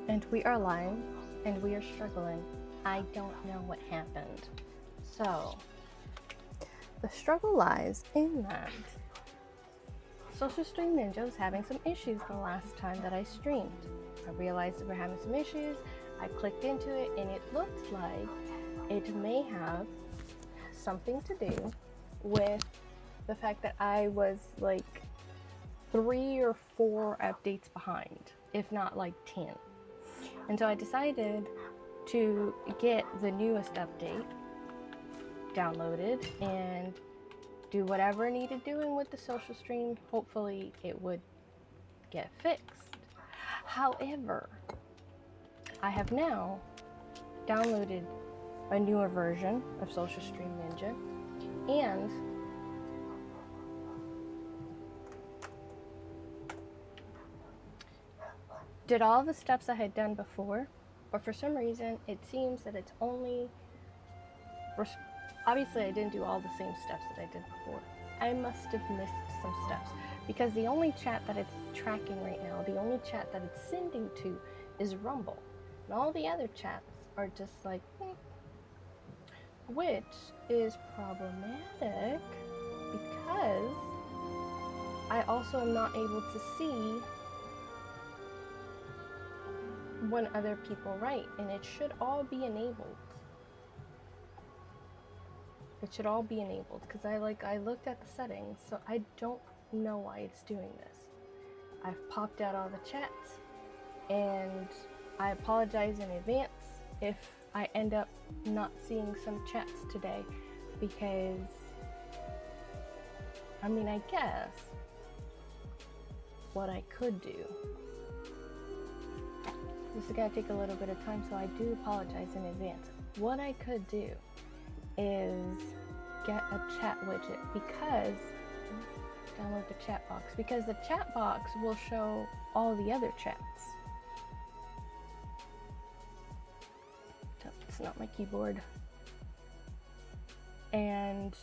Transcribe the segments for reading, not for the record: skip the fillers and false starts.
And we are live, and we are struggling. I don't know what happened. So, the struggle lies in that Social Stream Ninja was having some issues the last time that I streamed. I realized that we're having some issues. I clicked into it, and it looked like it may have something to do with the fact that I was like 3 or 4 updates behind, if not like 10. And so I decided to get the newest update downloaded and do whatever needed doing with the social stream. Hopefully it would get fixed. However, I have now downloaded a newer version of Social Stream Ninja, and did all the steps I had done before, but for some reason it seems that it's only obviously I didn't do all the same steps that I did before. I must have missed some steps, because the only chat that it's tracking right now, the only chat that it's sending to, is Rumble, and all the other chats are just like which is problematic because I also am not able to see when other people write, and it should all be enabled. It should all be enabled, because I looked at the settings, so I don't know why it's doing this. I've popped out all the chats, and I apologize in advance if I end up not seeing some chats today, because I mean, I guess what I could do, this is gonna take a little bit of time, so I do apologize in advance. What I could do is get a chat widget, because download the chat box, because the chat box will show all the other chats. It's not my keyboard. And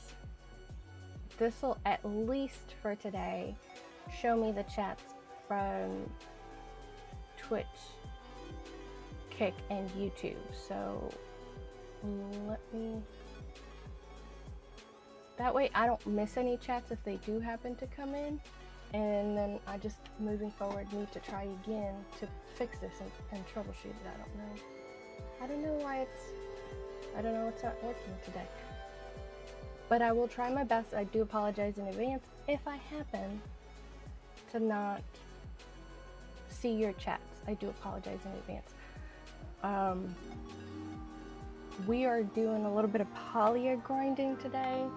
this will, at least for today, show me the chats from Twitch, Kick, and YouTube. So let me, that way I don't miss any chats if they do happen to come in, and then I just, moving forward, need to try again to fix this and troubleshoot it. I don't know why it's not working today, but I will try my best. I do apologize in advance if I happen to not see your chats. I do apologize in advance. We are doing a little bit of Palia grinding today,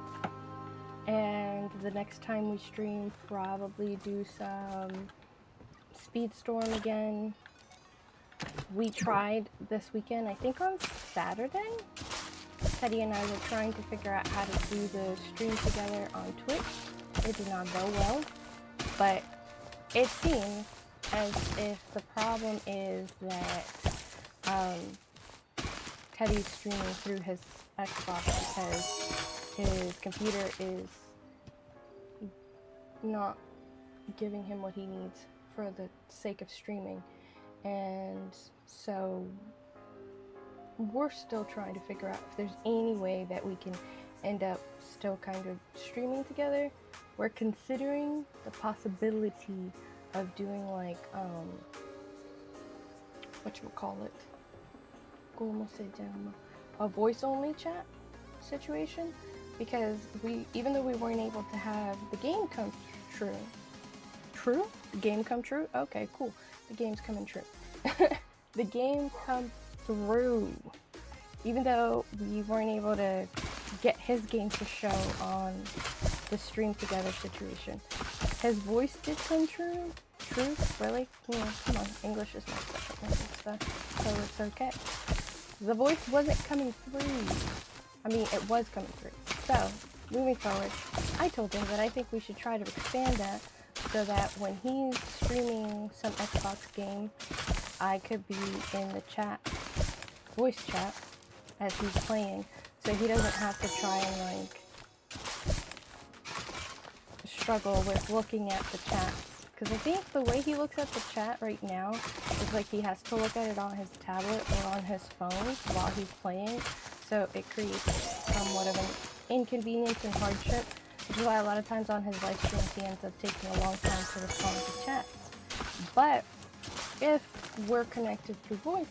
and the next time we stream, probably do some Speedstorm again. We tried this weekend, I think on Saturday, Teddy and I were trying to figure out how to do the stream together on Twitch. It did not go well, but it seems as if the problem is that Teddy's streaming through his Xbox because his computer is not giving him what he needs for the sake of streaming, and so we're still trying to figure out if there's any way that we can end up still kind of streaming together. We're considering the possibility of doing like whatchamacallit, a voice only chat situation, because even though we weren't able to have the game come true, the game come true? Okay, cool. The game's coming true. The game come through. Even though we weren't able to get his game to show on the stream together situation, his voice did come true. True? Really? Yeah, come on. English is my second language, so it's okay. The voice wasn't coming through. I mean, it was coming through. So, moving forward, I told him that I think we should try to expand that so that when he's streaming some Xbox game, I could be in the chat, voice chat, as he's playing, so he doesn't have to try and like struggle with looking at the chats, because I think the way he looks at the chat right now is like he has to look at it on his tablet or on his phone while he's playing, so it creates somewhat of an inconvenience and hardship, which is why a lot of times on his live streams he ends up taking a long time to respond to chat. But if we're connected through voice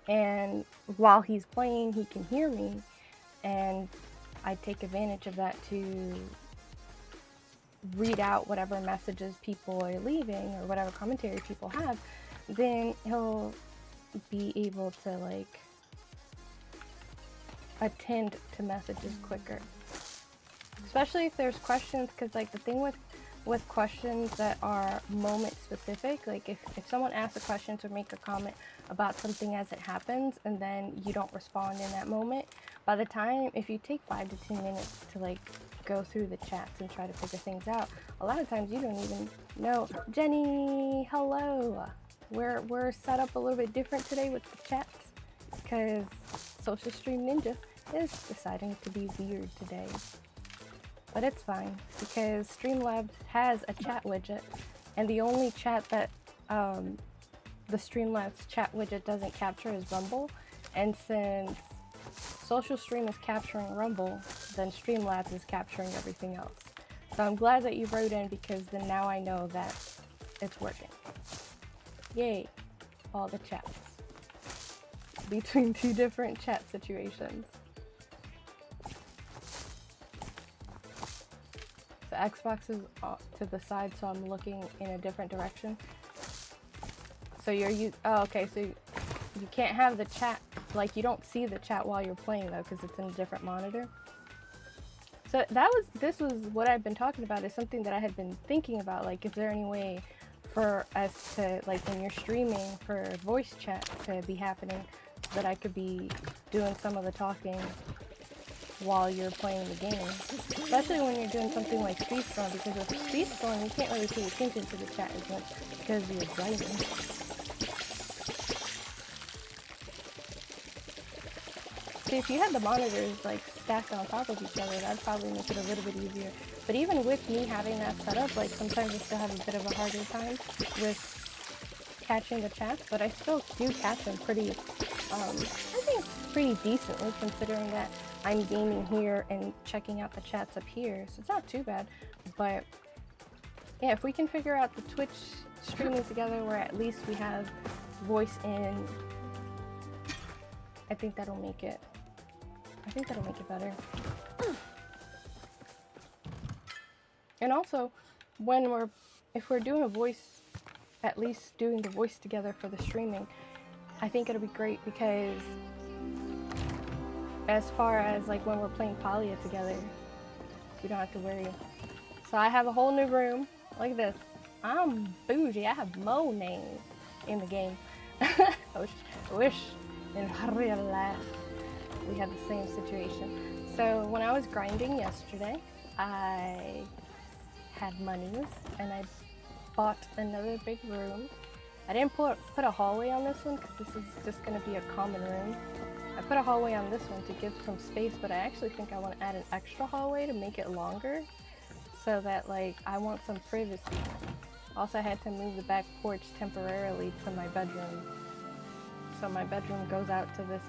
and while he's playing he can hear me, and I take advantage of that to read out whatever messages people are leaving or whatever commentary people have, then he'll be able to like attend to messages quicker, especially if there's questions, because like the thing with questions that are moment specific, like if someone asks a question to make a comment about something as it happens and then you don't respond in that moment, by the time, if you take 5 to 10 minutes to like go through the chats and try to figure things out, a lot of times you don't even know. Jenny, hello. We're set up a little bit different today with the chats because Social Stream Ninja is deciding to be weird today. But it's fine because Streamlabs has a chat widget, and the only chat that the Streamlabs chat widget doesn't capture is Rumble, and since Social Stream is capturing Rumble, then Streamlabs is capturing everything else. So I'm glad that you wrote in, because then now I know that it's working. Yay, all the chats between 2 different chat situations. The Xbox is to the side, so I'm looking in a different direction. So oh, okay, so you can't have the chat, like you don't see the chat while you're playing though, because it's in a different monitor. So this was what I've been talking about, is something that I had been thinking about, like is there any way for us to, like when you're streaming, for voice chat to be happening, so that I could be doing some of the talking while you're playing the game, especially when you're doing something like Speedstorm, because with Speedstorm you can't really pay attention to the chat as much because you're driving. See, if you had the monitors like stacked on top of each other, that'd probably make it a little bit easier. But even with me having that set up, like sometimes I still have a bit of a harder time with catching the chats, but I still do catch them pretty, I think pretty decently, considering that I'm gaming here and checking out the chats up here, so it's not too bad. But yeah, if we can figure out the Twitch streaming together where at least we have voice in, I think that'll make it better. And also, if we're doing a voice, at least doing the voice together for the streaming, I think it'll be great, because as far as like when we're playing Palia together, we don't have to worry. So I have a whole new room like this. I'm bougie. I have Mo names in the game. I wish in real life we had the same situation. So when I was grinding yesterday, I had monies and I bought another big room. I didn't put a hallway on this one because this is just going to be a common room. I put a hallway on this one to give some space, but I actually think I want to add an extra hallway to make it longer, so that like I want some privacy. Also, I had to move the back porch temporarily to my bedroom. So my bedroom goes out to this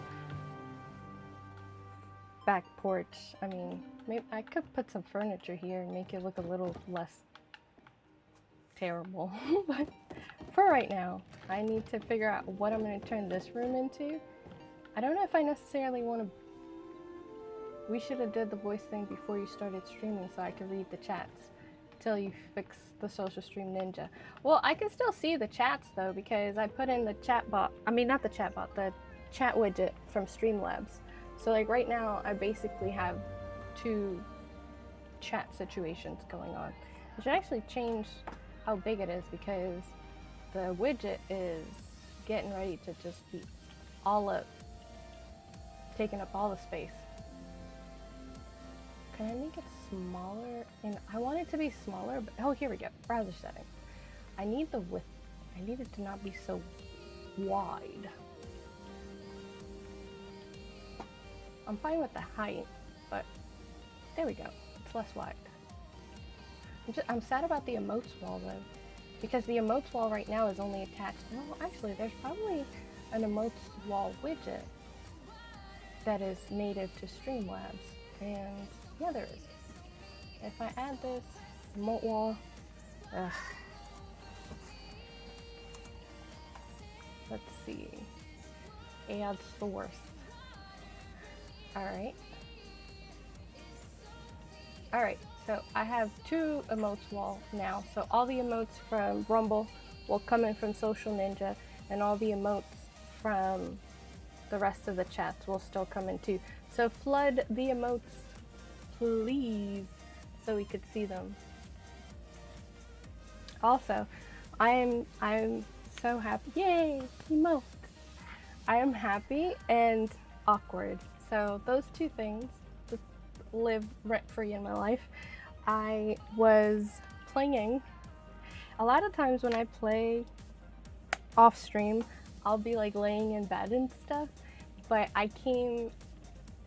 back porch. I mean, maybe I could put some furniture here and make it look a little less terrible. But for right now, I need to figure out what I'm going to turn this room into. I don't know if I necessarily want to... We should have did the voice thing before you started streaming so I could read the chats till you fix the Social Stream Ninja. Well, I can still see the chats though, because I put in the chat bot. I mean, not the chat bot, the chat widget from Streamlabs. So like right now, I basically have 2 chat situations going on. I should actually change how big it is, because the widget is getting ready to just be all up, taking up all the space. Can I make it smaller? And I want it to be smaller, but oh, here we go. Browser settings. I need the width. I need it to not be so wide. I'm fine with the height, but there we go. It's less wide. I'm sad about the emotes wall though. because the emotes wall right now is only attached. Well, actually, there's probably an emotes wall widget that is native to Streamlabs, and yeah, there is. If I add this emote wall, let's see, adds the worst. Alright. Alright, so I have 2 emotes wall now. So all the emotes from Rumble will come in from Social Ninja, and all the emotes from the rest of the chats will still come in too. So flood the emotes, please, so we could see them. Also, I'm so happy. Yay, emotes! I am happy and awkward. So those 2 things just live rent-free in my life. I was playing. A lot of times when I play off stream, I'll be like laying in bed and stuff, but I came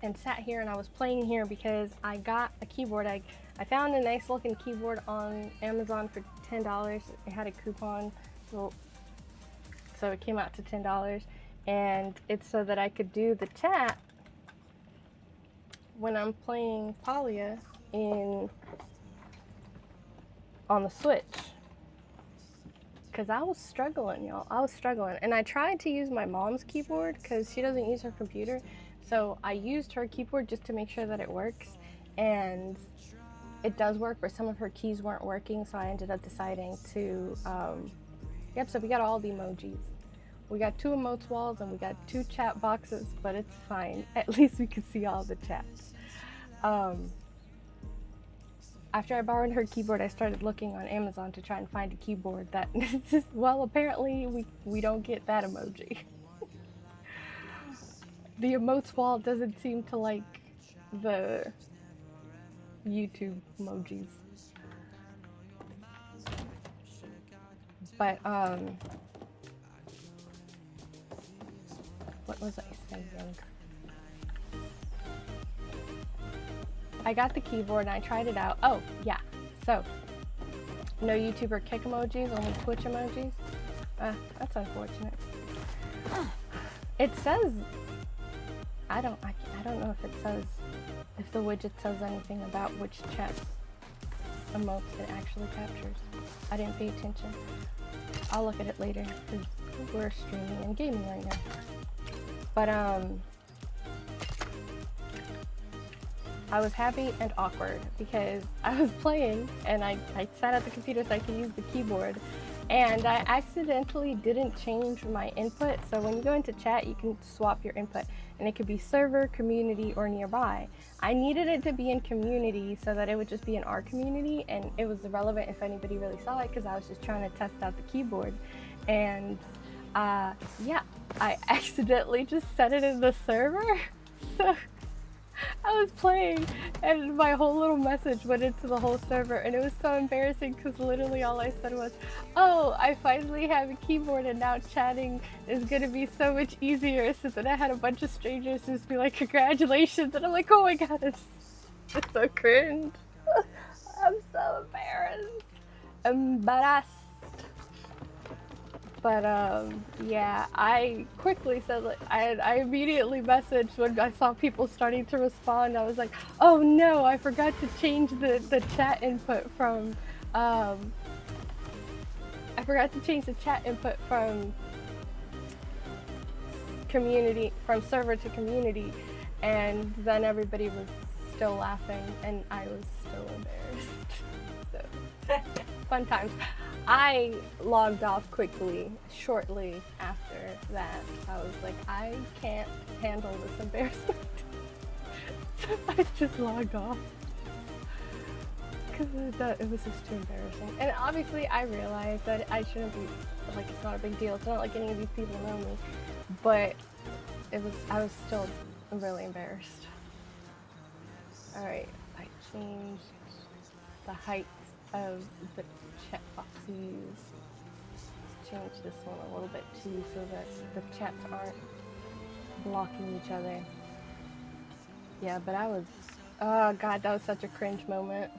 and sat here and I was playing here because I got a keyboard. I found a nice looking keyboard on Amazon for $10. It had a coupon, so it came out to $10, and it's so that I could do the chat when I'm playing Palia on the Switch. Because I was struggling, y'all. I was struggling. And I tried to use my mom's keyboard because she doesn't use her computer. So I used her keyboard just to make sure that it works. And it does work, but some of her keys weren't working. So I ended up deciding to, yep, so we got all the emojis. We got 2 emotes walls and we got 2 chat boxes, but it's fine. At least we could see all the chats. After I borrowed her keyboard, I started looking on Amazon to try and find a keyboard that, well, apparently we don't get that emoji. The emotes wall doesn't seem to like the YouTube emojis. But, what was I saying? I got the keyboard and I tried it out. Oh, yeah. So, no YouTuber kick emojis, only Twitch emojis. That's unfortunate. It says, I don't know if it says, if the widget says anything about which chat's emotes it actually captures. I didn't pay attention. I'll look at it later because we're streaming and gaming right now. But, I was happy and awkward because I was playing and I sat at the computer so I could use the keyboard, and I accidentally didn't change my input. So when you go into chat, you can swap your input and it could be server, community, or nearby. I needed it to be in community so that it would just be in our community and it was irrelevant if anybody really saw it because I was just trying to test out the keyboard. And yeah, I accidentally just set it in the server. So I was playing and my whole little message went into the whole server, and it was so embarrassing because literally all I said was, oh, I finally have a keyboard and now chatting is gonna be so much easier. So then I had a bunch of strangers just be like, congratulations, and I'm like, oh my god, it's so cringe. I'm so embarrassed. But yeah, I quickly said, like, I immediately messaged when I saw people starting to respond. I was like, oh no, I forgot to change the chat input from community, from server to community, and then everybody was still laughing and I was still embarrassed. So fun times. I logged off quickly, shortly after that. I was like, I can't handle this embarrassment. So I just logged off. Because it was just too embarrassing. And obviously I realized that I shouldn't be, like, it's not a big deal. It's not like any of these people know me. But I was still really embarrassed. Alright, I changed the height of the chat box use. Let's change this one a little bit too so that the chats aren't blocking each other. Yeah, but oh god, that was such a cringe moment.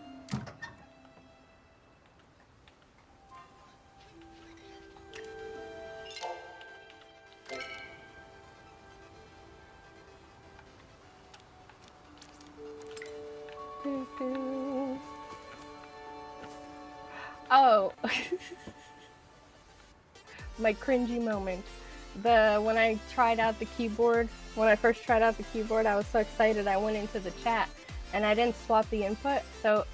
Oh, my cringy moments. When I tried out the keyboard, when I first tried out the keyboard, I was so excited I went into the chat and I didn't swap the input, so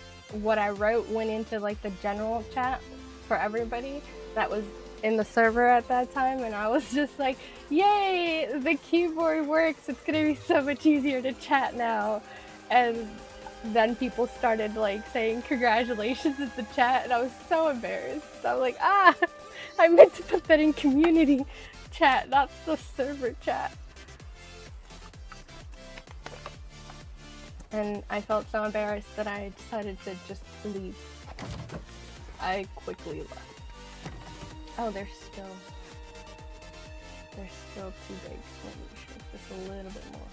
what I wrote went into like the general chat for everybody that was in the server at that time, and I was just like, yay, the keyboard works, it's gonna be so much easier to chat now. And then people started like saying congratulations in the chat, and I was so embarrassed. I was like, I meant to put that in community chat, not the server chat. And I felt so embarrassed that I decided to just leave. I quickly left. Oh, they're still too big. Maybe we should make this a little bit more.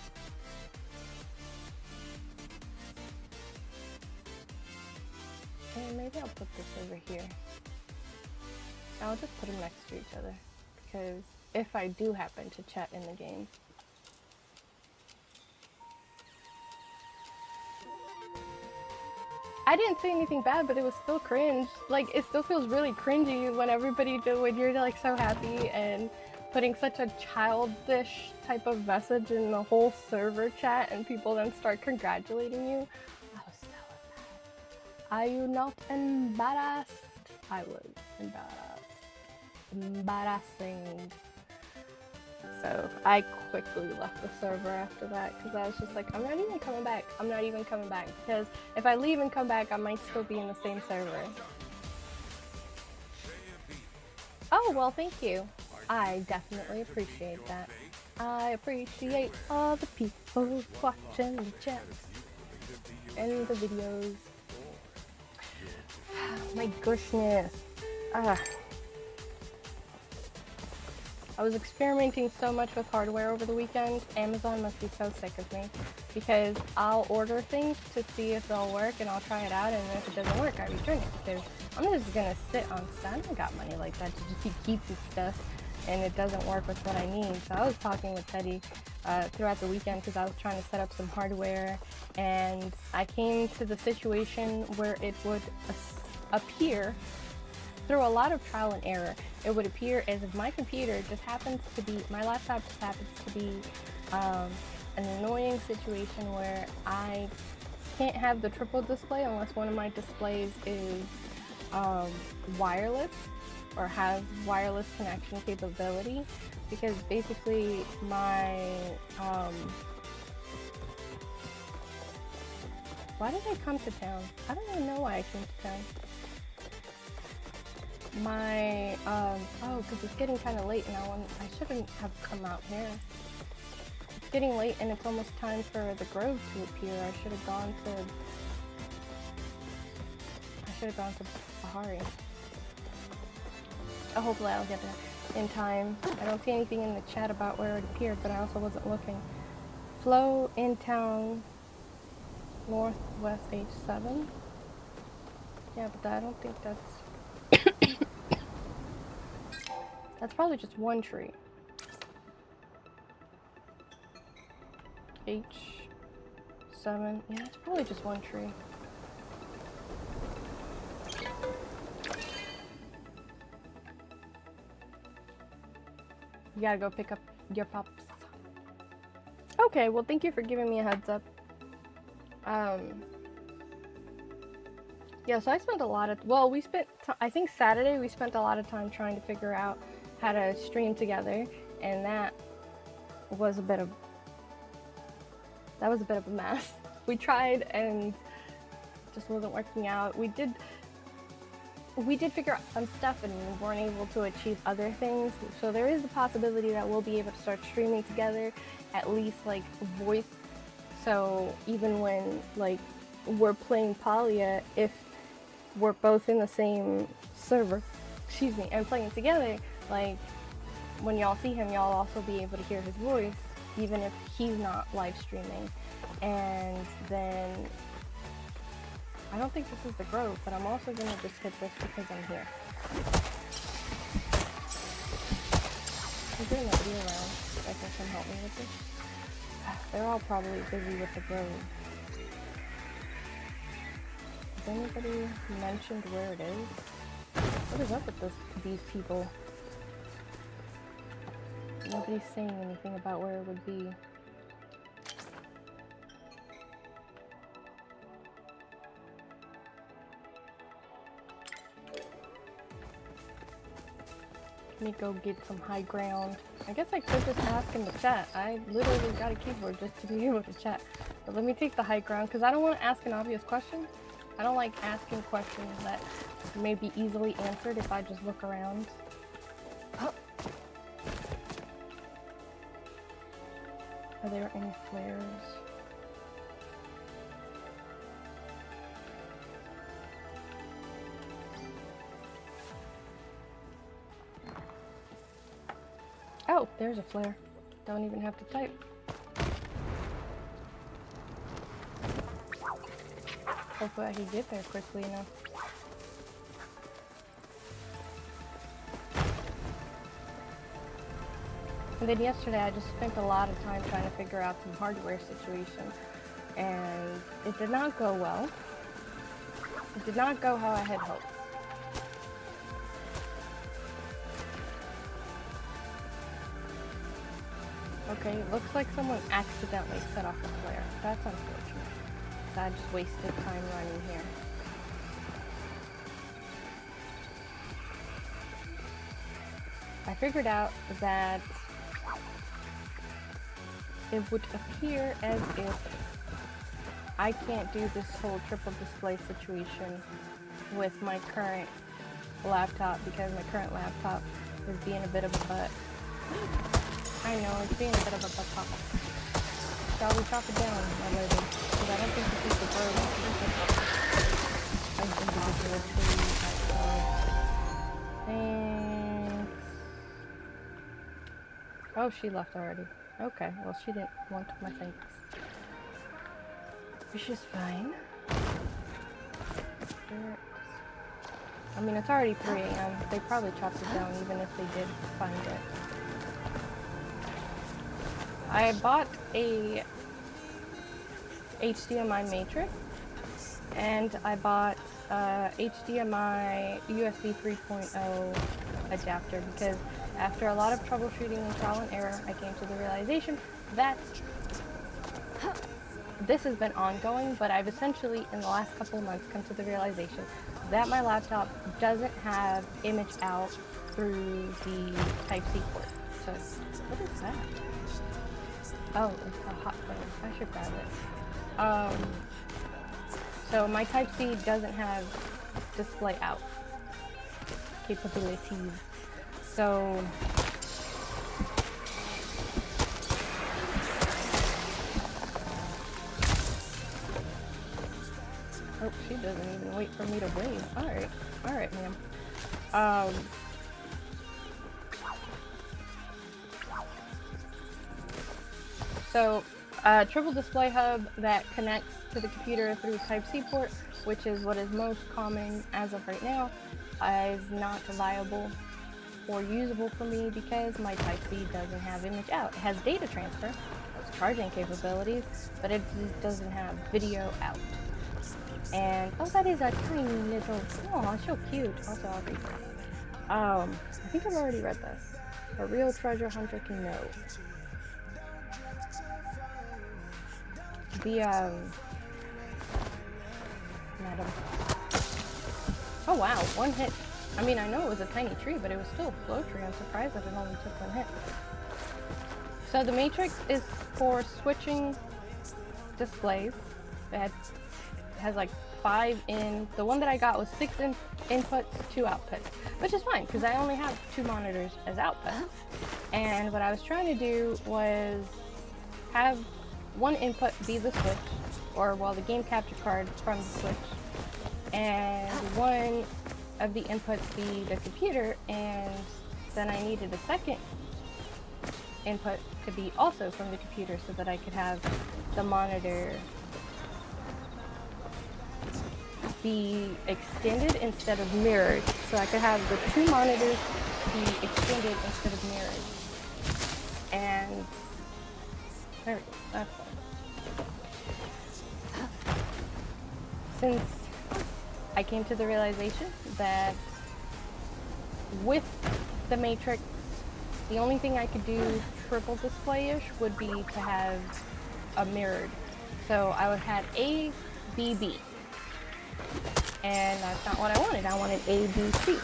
And maybe I'll put this over here. I'll just put them next to each other, because if I do happen to chat in the game. I didn't say anything bad, but it was still cringe. Like, it still feels really cringy when you're like so happy and putting such a childish type of message in the whole server chat and people then start congratulating you. I was so embarrassed. Are you not embarrassed? I was embarrassed. Embarrassing. So I quickly left the server after that, because I was just like, I'm not even coming back. I'm not even coming back, because if I leave and come back, I might still be in the same server. Oh, well, thank you. I definitely appreciate that. I appreciate all the people watching the chats and the videos. My goodness. I was experimenting so much with hardware over the weekend. Amazon must be so sick of me, because I'll order things to see if they'll work and I'll try it out, and if it doesn't work, I return it, because I'm just gonna sit on stuff. I don't got money like that to just keep this stuff and it doesn't work with what I need. So I was talking with Teddy throughout the weekend, because I was trying to set up some hardware, and I came to the situation where it would appear, through a lot of trial and error, it would appear as if my computer just happens to be, my laptop just happens to be an annoying situation where I can't have the triple display unless one of my displays is wireless or has wireless connection capability, because basically my why did I come to town? I don't even know why I came to town. My oh, because it's getting kind of late now, and I shouldn't have come out here. It's getting late and it's almost time for the grove to appear. I should have gone to Bahari. Oh, hopefully I'll get there in time. I don't see anything in the chat about where it appeared, but I also wasn't looking. Flow in town, northwest H7. Yeah, but I don't think that's that's probably just one tree. H7. Yeah, it's probably just one tree. You gotta go pick up your pups. Okay, well, thank you for giving me a heads up. Yeah, so I spent a lot of, well, I think Saturday we spent a lot of time trying to figure out how to stream together, and that was a bit of a mess. We tried and it just wasn't working out. We did figure out some stuff and we weren't able to achieve other things. So there is the possibility that we'll be able to start streaming together, at least like voice. So even when like we're playing Palia, if we're both in the same server, excuse me, and playing together, like when y'all see him, y'all also be able to hear his voice, even if he's not live streaming. And then I don't think this is the grove, but I'm also gonna just hit this because I'm here. Is there nobody around that can help me with this? They're all probably busy with the grove. anybody mentioned where it is? What is up with these people? Nobody's saying anything about where it would be. Let me go get some high ground. I guess I could just ask in the chat. I literally got a keyboard just to be able to chat. But let me take the high ground because I don't want to ask an obvious question. I don't like asking questions that may be easily answered if I just look around. Oh. Are there any flares? Oh, there's a flare. Don't even have to type. Hopefully I can get there quickly enough. And then yesterday I just spent a lot of time trying to figure out some hardware situations, and it did not go well. It did not go how I had hoped. Okay, it looks like someone accidentally set off a flare. That's unfortunate. I just wasted time running here. I figured out that it would appear as if I can't do this whole triple display situation with my current laptop because my current laptop is being a bit of a butt. I know, it's being a bit of a butt pop. Shall we chop it down, my lady? Because I don't think this is the bird. I think individual trees. Thanks. Oh, she left already. Okay, well she didn't want my thanks. Which is fine. I mean, it's already 3 AM. They probably chopped it down even if they did find it. I bought a HDMI matrix and I bought a HDMI USB 3.0 adapter because after a lot of troubleshooting and trial and error, I came to the realization that this has been ongoing, but I've essentially in the last couple of months come to the realization that my laptop doesn't have image out through the Type-C port. So, what is that? Oh, it's a hot flame. I should grab it. So my Type-C doesn't have display out capabilities. So oh, she doesn't even wait for me to wave. Alright, ma'am. So, triple display hub that connects to the computer through Type-C port, which is what is most common as of right now, is not viable or usable for me because my Type-C doesn't have image out. It has data transfer, it's charging capabilities, but it just doesn't have video out. And, oh, that is a tiny little, oh, it's so cute. Also, I'll read that. I think I've already read this. A real treasure hunter can know. Madam. Oh wow, 1 hit. I mean, I know it was a tiny tree, but it was still a flow tree. I'm surprised that it only took 1 hit. So the matrix is for switching displays. It has like 5 in. The one that I got was 6 inputs, 2 outputs, which is fine because I only have 2 monitors as outputs. And what I was trying to do was have 1 input be the switch, or well, the game capture card from the switch, and 1 of the inputs be the computer, and then I needed a second input to be also from the computer so that I could have the monitor be extended instead of mirrored. So I could have the 2 monitors be extended instead of mirrored. And there we go, that's fine. Since I came to the realization that with the matrix, the only thing I could do triple display-ish would be to have a mirrored. So I would have A, B, B. And that's not what I wanted. I wanted A, B, C.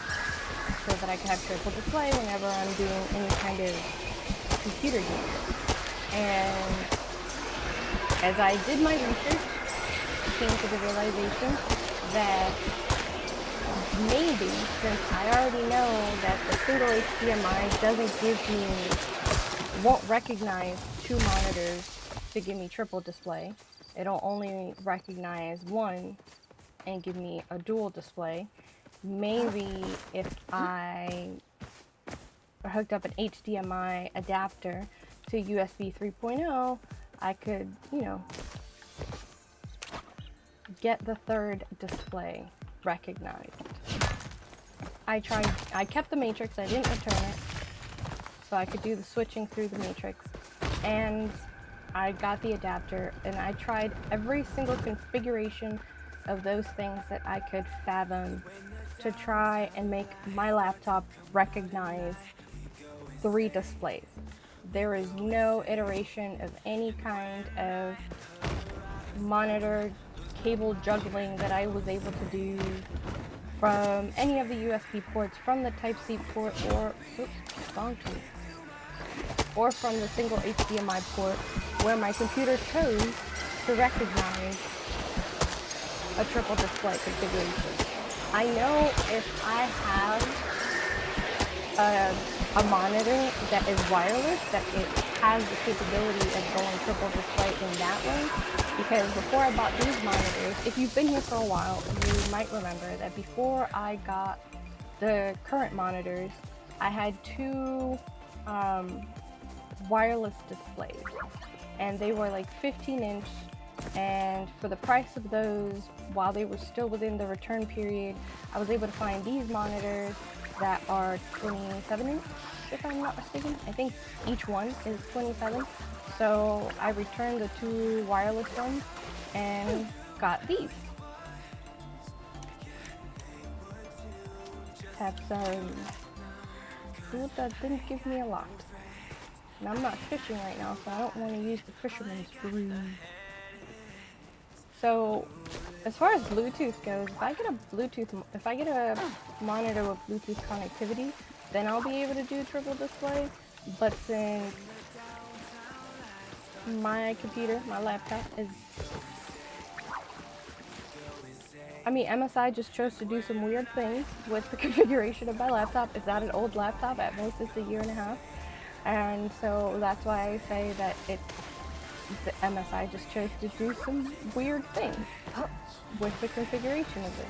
So that I could have triple display whenever I'm doing any kind of computer game. And as I did my research, I came to the realization that maybe, since I already know that the single HDMI doesn't give me, won't recognize two monitors to give me triple display. It'll only recognize one and give me a dual display. Maybe if I hooked up an HDMI adapter to USB 3.0, I could, you know, get the third display recognized. I kept the matrix, I didn't return it, so I could do the switching through the matrix, and I got the adapter, and I tried every single configuration of those things that I could fathom to try and make my laptop recognize 3 displays. There is no iteration of any kind of monitor cable juggling that I was able to do from any of the USB ports, from the Type-C port, or from the single HDMI port, where my computer chose to recognize a triple display configuration. I know if I have a monitor that is wireless, that it has the capability of going triple display in that way, because before I bought these monitors, if you've been here for a while, you might remember that before I got the current monitors, I had 2 wireless displays, and they were like 15-inch, and for the price of those, while they were still within the return period, I was able to find these monitors that are 27-inch, if I'm not mistaken. I think each one is 27. So I returned the 2 wireless ones and got these. Have some food that didn't give me a lot. And I'm not fishing right now, so I don't want to use the fisherman's food. So, as far as Bluetooth goes, if I get a monitor with Bluetooth connectivity, then I'll be able to do triple display. But since my computer, my laptop MSI just chose to do some weird things with the configuration of my laptop. It's not an old laptop, at most it's 1.5 years. And so that's why I say that the MSI just chose to do some weird things with the configuration of this.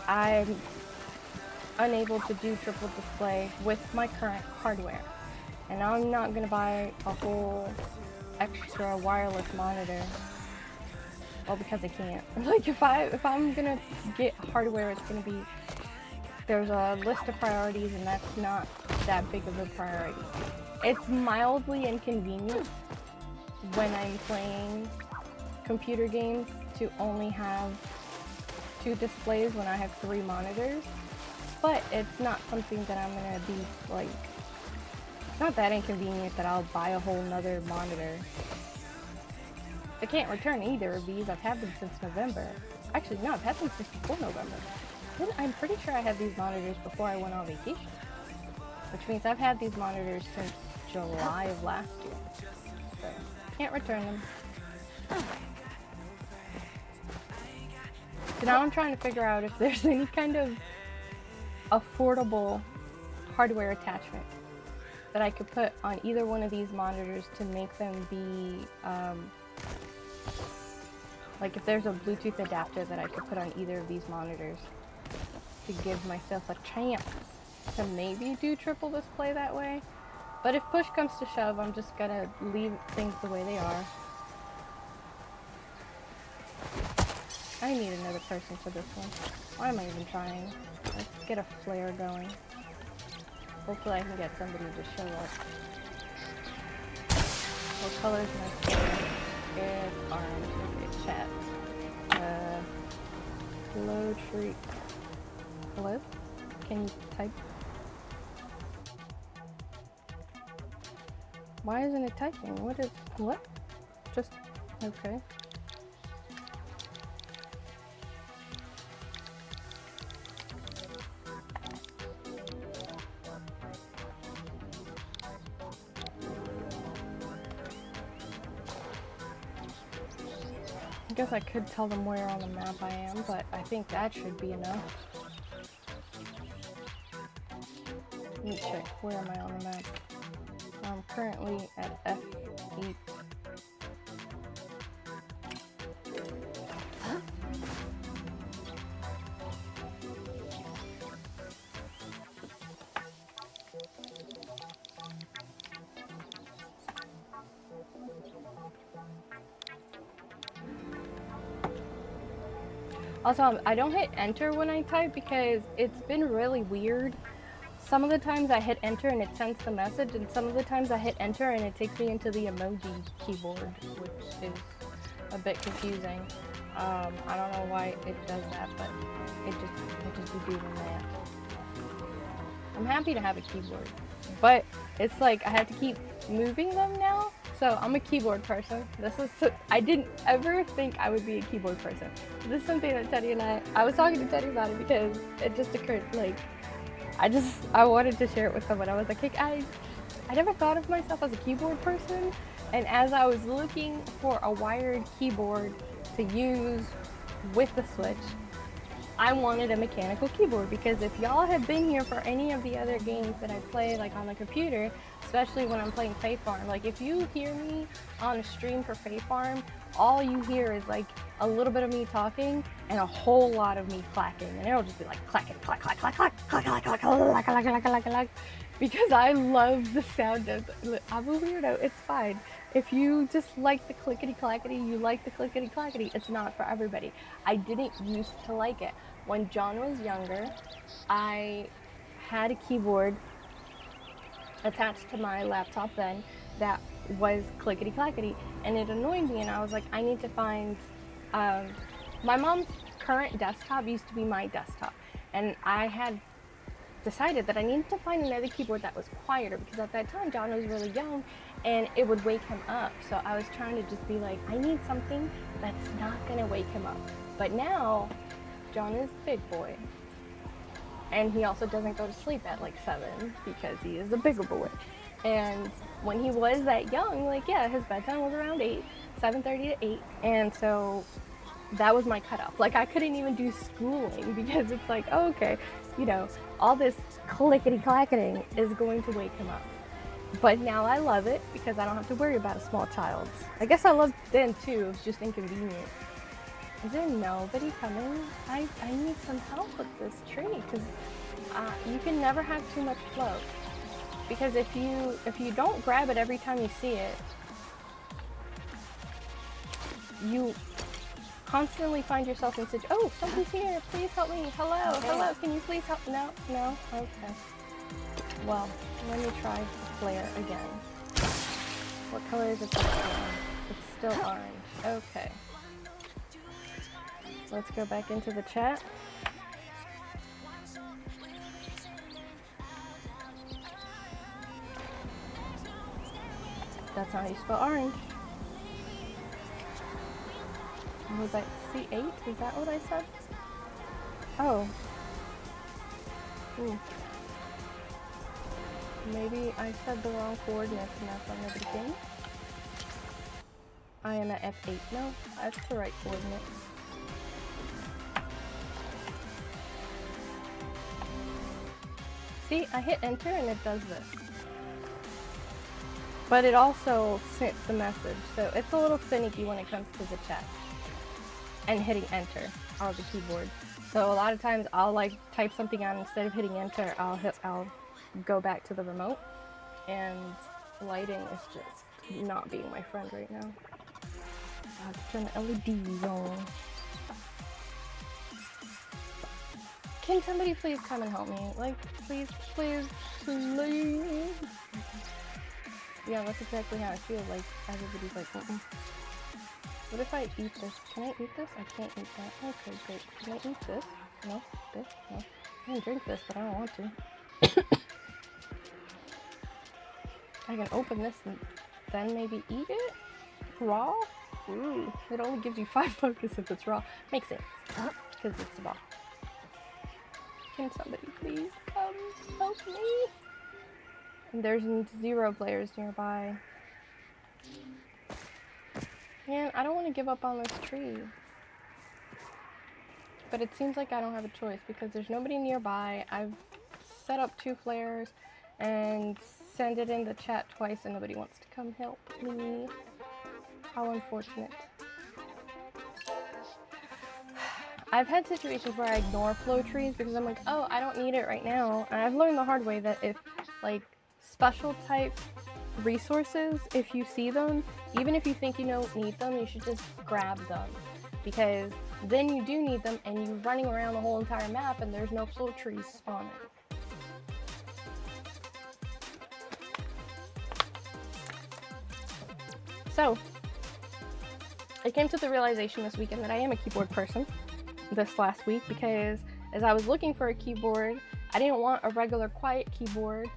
I'm unable to do triple display with my current hardware, and I'm not going to buy a whole extra wireless monitor. Well, because I can't. Like, if I'm gonna get hardware, it's gonna be, there's a list of priorities, and that's not that big of a priority. It's mildly inconvenient when I'm playing computer games to only have 2 displays when I have 3 monitors, but it's not something that I'm gonna be like, it's not that inconvenient that I'll buy a whole nother monitor. I can't return either of these. I've had them since November. Actually, no, I've had them since before November. I'm pretty sure I had these monitors before I went on vacation, which means I've had these monitors since July of last year. So, can't return them. So now I'm trying to figure out if there's any kind of affordable hardware attachment that I could put on either one of these monitors to make them be, like if there's a Bluetooth adapter that I could put on either of these monitors to give myself a chance to maybe do triple display that way. But if push comes to shove, I'm just gonna leave things the way they are. I need another person for this one. Why am I even trying? Let's get a flare going. Hopefully I can get somebody to show up. What color is my flare? It's orange. Okay, chat. Low tree. Hello? Can you type? Why isn't it typing? What? Just, okay. I guess I could tell them where on the map I am, but I think that should be enough. Let me check, where am I on the map? I'm currently at F8. Also, I don't hit enter when I type because it's been really weird. Some of the times I hit enter and it sends the message, and some of the times I hit enter and it takes me into the emoji keyboard, which is a bit confusing. I don't know why it does that, but it just be doing that. I'm happy to have a keyboard, but it's like I have to keep moving them now. So I'm a keyboard person. I didn't ever think I would be a keyboard person. This is something that Teddy and I was talking to Teddy about it because it just occurred, like, I wanted to share it with someone. I was like, hey, I never thought of myself as a keyboard person. And as I was looking for a wired keyboard to use with the Switch, I wanted a mechanical keyboard, because if y'all have been here for any of the other games that I play, like on the computer, especially when I'm playing Faith Farm, like if you hear me on a stream for Faith Farm, all you hear is like a little bit of me talking and a whole lot of me clacking, and it'll just be like clacking, clack, clack, clack, clack, clack, clack, clack, clack, clack, clack, clack, clack, because I love the sound of, I'm a weirdo, it's fine. If you just like the clickety clackety, you like the clickety clackety. It's not for everybody. I didn't used to like it. When John was younger, I had a keyboard attached to my laptop then that was clickety clackety, and it annoyed me, and I was like, I need to find, my mom's current desktop used to be my desktop, and I had decided that I needed to find another keyboard that was quieter, because at that time John was really young and it would wake him up. So I was trying to just be like, I need something that's not gonna wake him up. But now John is a big boy, and he also doesn't go to sleep at like 7 because he is a bigger boy. And when he was that young, like, yeah, his bedtime was around 8, 7:30 to 8, and so that was my cutoff. Like, I couldn't even do schooling because it's like, oh, okay, you know, all this clickety clacketing is going to wake him up. But now I love it because I don't have to worry about a small child. I guess I loved it then too, it was just inconvenient. Is there nobody coming? I need some help with this tree, because you can never have too much float. Because if you don't grab it every time you see it, you constantly find yourself in such, oh, something's here, please help me, hello, hello, can you please help? No, okay. Well, let me try the flare again. What color is it this time? It's still orange, okay. Let's go back into the chat. That's how you spell orange. Was I C8? Is that what I said? Oh. Ooh. Maybe I said the wrong coordinates and that's why nobody came. I am at F8. No, that's the right coordinate. See, I hit enter and it does this. But it also sent the message, so it's a little finicky when it comes to the chat and hitting enter on the keyboard. So a lot of times I'll like type something out, instead of hitting enter, I'll go back to the remote, and lighting is just not being my friend right now. I have to turn the LEDs on. Can somebody please come and help me? Like, please, please, please. Yeah, that's exactly how I feel. Like, everybody's like, What if I eat this? Can I eat this? I can't eat that. Okay, great. Can I eat this? No? This? No. I can drink this, but I don't want to. I can open this and then maybe eat it? Raw? Ooh, it only gives you 5 focus if it's raw. Makes sense, because it's raw. Can somebody please come help me? And there's 0 players nearby. Man, I don't want to give up on this tree. But it seems like I don't have a choice because there's nobody nearby. I've set up 2 flares and sent it in the chat twice and nobody wants to come help me. How unfortunate. I've had situations where I ignore flow trees because I'm like, oh, I don't need it right now. And I've learned the hard way that if, like, special type resources, if you see them, even if you think you don't need them, you should just grab them. Because then you do need them and you're running around the whole entire map and there's no flow trees spawning. So, I came to the realization this weekend that I am a keyboard person this last week because as I was looking for a keyboard, I didn't want a regular quiet keyboard.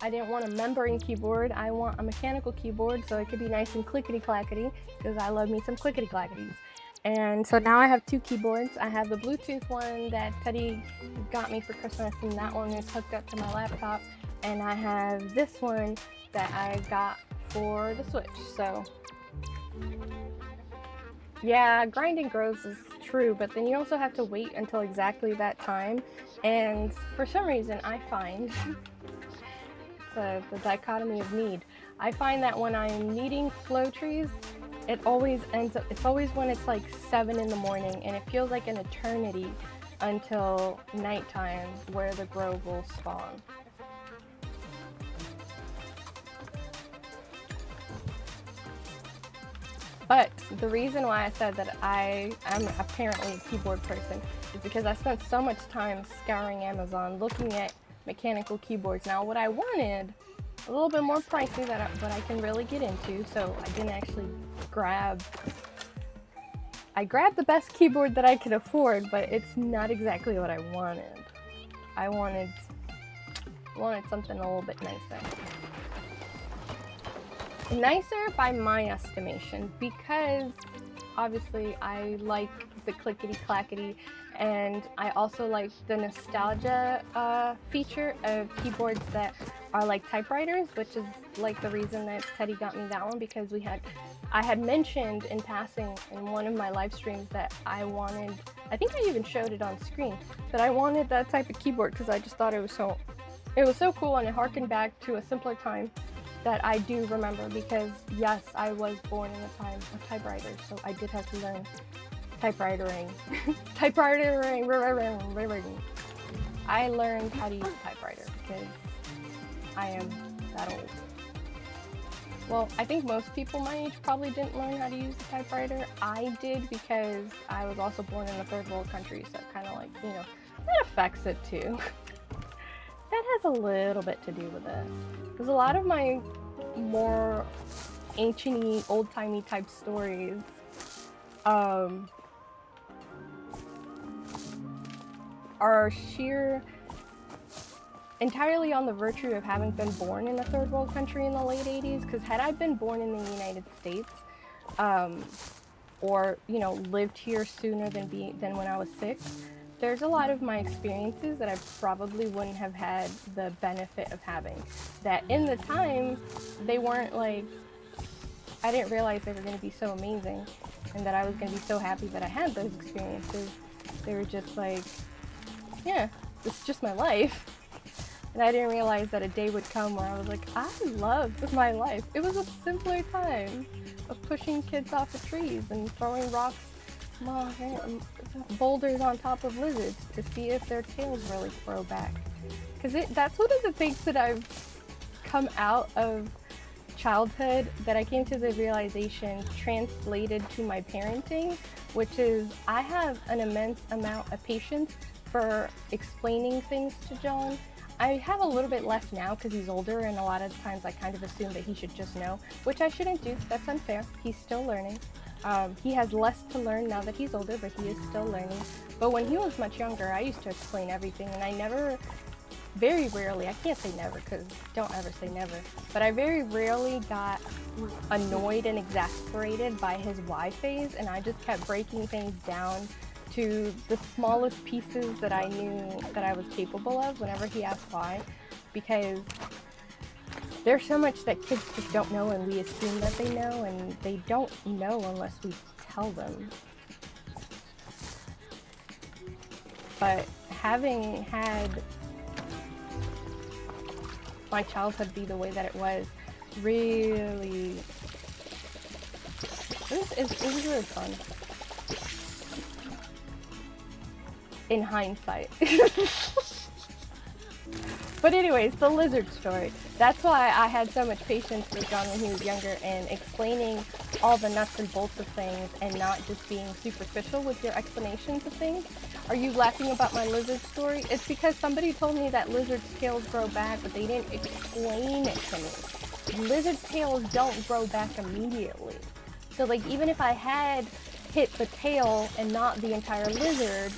I didn't want a membrane keyboard. I want a mechanical keyboard so it could be nice and clickety-clackety because I love me some clickety-clackities. And so now I have 2 keyboards. I have the Bluetooth one that Teddy got me for Christmas and that one is hooked up to my laptop. And I have this one that I got for the Switch. So yeah, grinding grows is true, but then you also have to wait until exactly that time. And for some reason I find it's the dichotomy of need. I find that when I'm needing flow trees, it always ends up, it's always when it's like 7 in the morning and it feels like an eternity until nighttime where the grove will spawn. But the reason why I said that I am apparently a keyboard person is because I spent so much time scouring Amazon looking at mechanical keyboards. Now what I wanted, a little bit more pricey but I can really get into, so I didn't actually grab. I grabbed the best keyboard that I could afford, but it's not exactly what I wanted. I wanted something a little bit nicer. Nicer by my estimation, because obviously I like the clickety-clackety and I also like the nostalgia feature of keyboards that are like typewriters, which is like the reason that Teddy got me that one, because I had mentioned in passing in one of my live streams that I wanted, I think I even showed it on screen, that I wanted that type of keyboard because I just thought it was so cool and it harkened back to a simpler time that I do remember, because yes, I was born in a time of typewriters, so I did have to learn typewritering. I learned how to use a typewriter because I am that old. Well, I think most people my age probably didn't learn how to use a typewriter. I did because I was also born in a third world country, so kind of like, you know, that affects it too. That has a little bit to do with it. Because a lot of my more ancient-y, old-timey type stories are sheer entirely on the virtue of having been born in a third world country in the late 80s. Because had I been born in the United States, or, you know, lived here sooner than when I was 6, there's a lot of my experiences that I probably wouldn't have had the benefit of having. That in the time, they weren't like, I didn't realize they were going to be so amazing and that I was going to be so happy that I had those experiences. They were just like, yeah, it's just my life. And I didn't realize that a day would come where I was like, I loved my life. It was a simpler time of pushing kids off of trees and throwing rocks, boulders on top of lizards to see if their tails really grow back. Because that's one of the things that I've come out of childhood that I came to the realization translated to my parenting, which is I have an immense amount of patience for explaining things to John. I have a little bit less now because he's older, and a lot of times I kind of assume that he should just know, which I shouldn't do. That's unfair. He's still learning. He has less to learn now that he's older, but he is still learning. But when he was much younger, I used to explain everything, and I never, very rarely, I can't say never because don't ever say never, but I very rarely got annoyed and exasperated by his why phase, and I just kept breaking things down to the smallest pieces that I knew that I was capable of whenever he asked why, because there's so much that kids just don't know, and we assume that they know, and they don't know unless we tell them. But having had my childhood be the way that it was, really, it was really fun. In hindsight. But anyways, the lizard story. That's why I had so much patience with John when he was younger, and explaining all the nuts and bolts of things and not just being superficial with your explanations of things. Are you laughing about my lizard story? It's because somebody told me that lizard tails grow back, but they didn't explain it to me. Lizard tails don't grow back immediately. So like, even if I had hit the tail and not the entire lizard,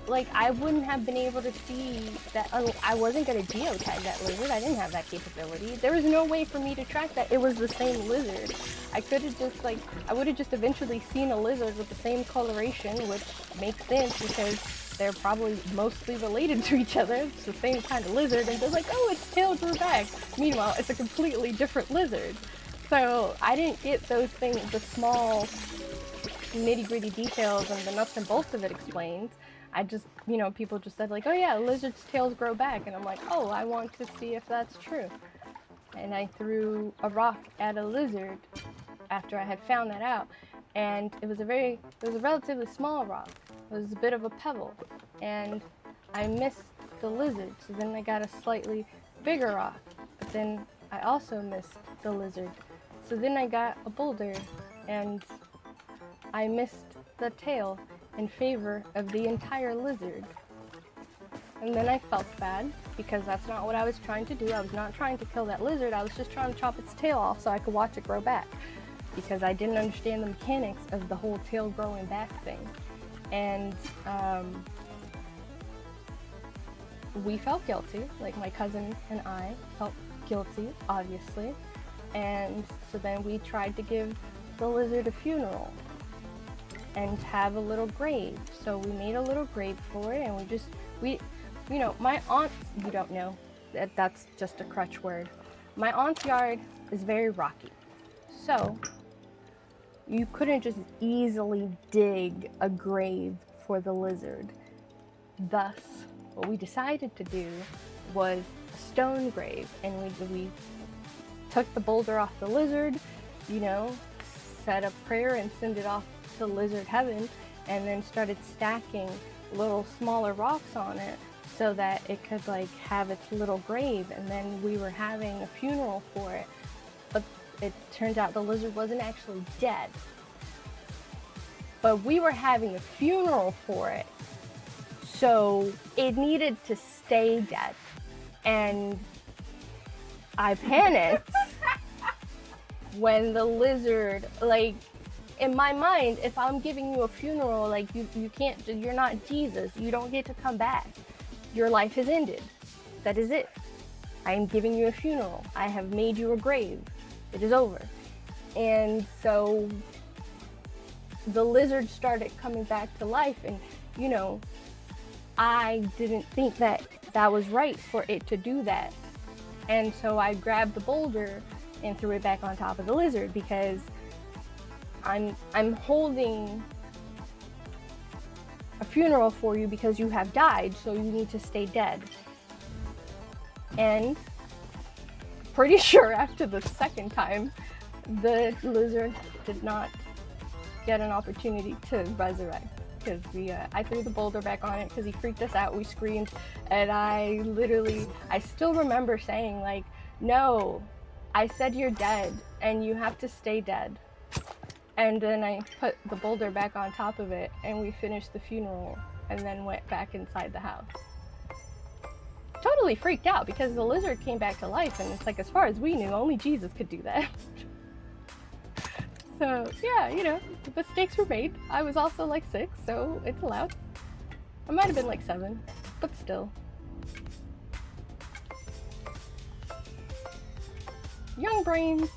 like, I wouldn't have been able to see that. I wasn't going to geotag that lizard. I didn't have that capability. There was no way for me to track that it was the same lizard. I could have just, like, I would have just eventually seen a lizard with the same coloration, which makes sense because they're probably mostly related to each other. It's the same kind of lizard, and they're like, oh, its tail grew back. Meanwhile, it's a completely different lizard. So I didn't get those things, the small nitty-gritty details and the nuts and bolts of it explained. I just, you know, people just said like, oh yeah, lizards' tails grow back, and I'm like, oh, I want to see if that's true. And I threw a rock at a lizard after I had found that out, and it was a relatively small rock. It was a bit of a pebble, and I missed the lizard, so then I got a slightly bigger rock, but then I also missed the lizard. So then I got a boulder, and I missed the tail in favor of the entire lizard. And then I felt bad, because that's not what I was trying to do. I was not trying to kill that lizard, I was just trying to chop its tail off so I could watch it grow back. Because I didn't understand the mechanics of the whole tail growing back thing. And we felt guilty, like my cousin and I felt guilty, obviously. And so then we tried to give the lizard a funeral and have a little grave. So we made a little grave for it, and we you know, my aunt, you don't know, that's just a crutch word. My aunt's yard is very rocky. So you couldn't just easily dig a grave for the lizard. Thus, what we decided to do was a stone grave, and we took the boulder off the lizard, you know, said a prayer and send it off to lizard heaven, and then started stacking little smaller rocks on it so that it could like have its little grave. And then we were having a funeral for it, but it turns out the lizard wasn't actually dead, but we were having a funeral for it, so it needed to stay dead. And I panicked when the lizard, like, in my mind, if I'm giving you a funeral, like, you can't, you're not Jesus, you don't get to come back. Your life has ended. That is it. I am giving you a funeral. I have made you a grave. It is over. And so the lizard started coming back to life, and, you know, I didn't think that that was right for it to do that. And so I grabbed the boulder and threw it back on top of the lizard, because I'm holding a funeral for you because you have died, so you need to stay dead. And pretty sure after the second time, the lizard did not get an opportunity to resurrect, because I threw the boulder back on it because he freaked us out. We screamed, and I still remember saying, like, no, I said you're dead and you have to stay dead. And then I put the boulder back on top of it, and we finished the funeral and then went back inside the house. Totally freaked out because the lizard came back to life, and it's like, as far as we knew, only Jesus could do that. So yeah, you know, mistakes were made. I was also like 6, so it's allowed. I might have been like 7, but still. Young brains,